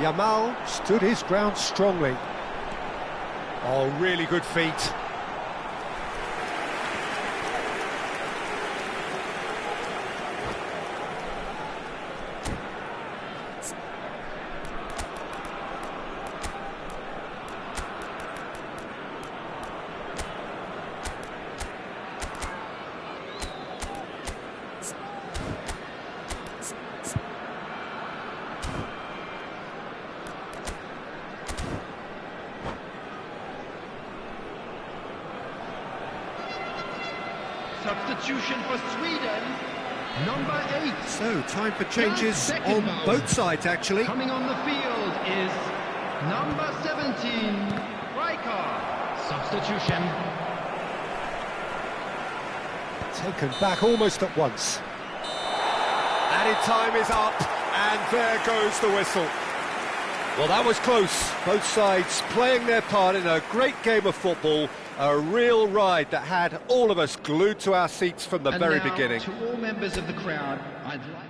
Yamal stood his ground strongly. Oh, really good feet. Substitution for Sweden, number 8. So, time for changes on both sides, actually. Coming on the field is number 17, Rijkaard. Substitution. Taken back almost at once. Added time is up, and there goes the whistle. Well, that was close. Both sides playing their part in a great game of football. A real ride that had all of us glued to our seats from the very beginning. To all members of the crowd, I'd like...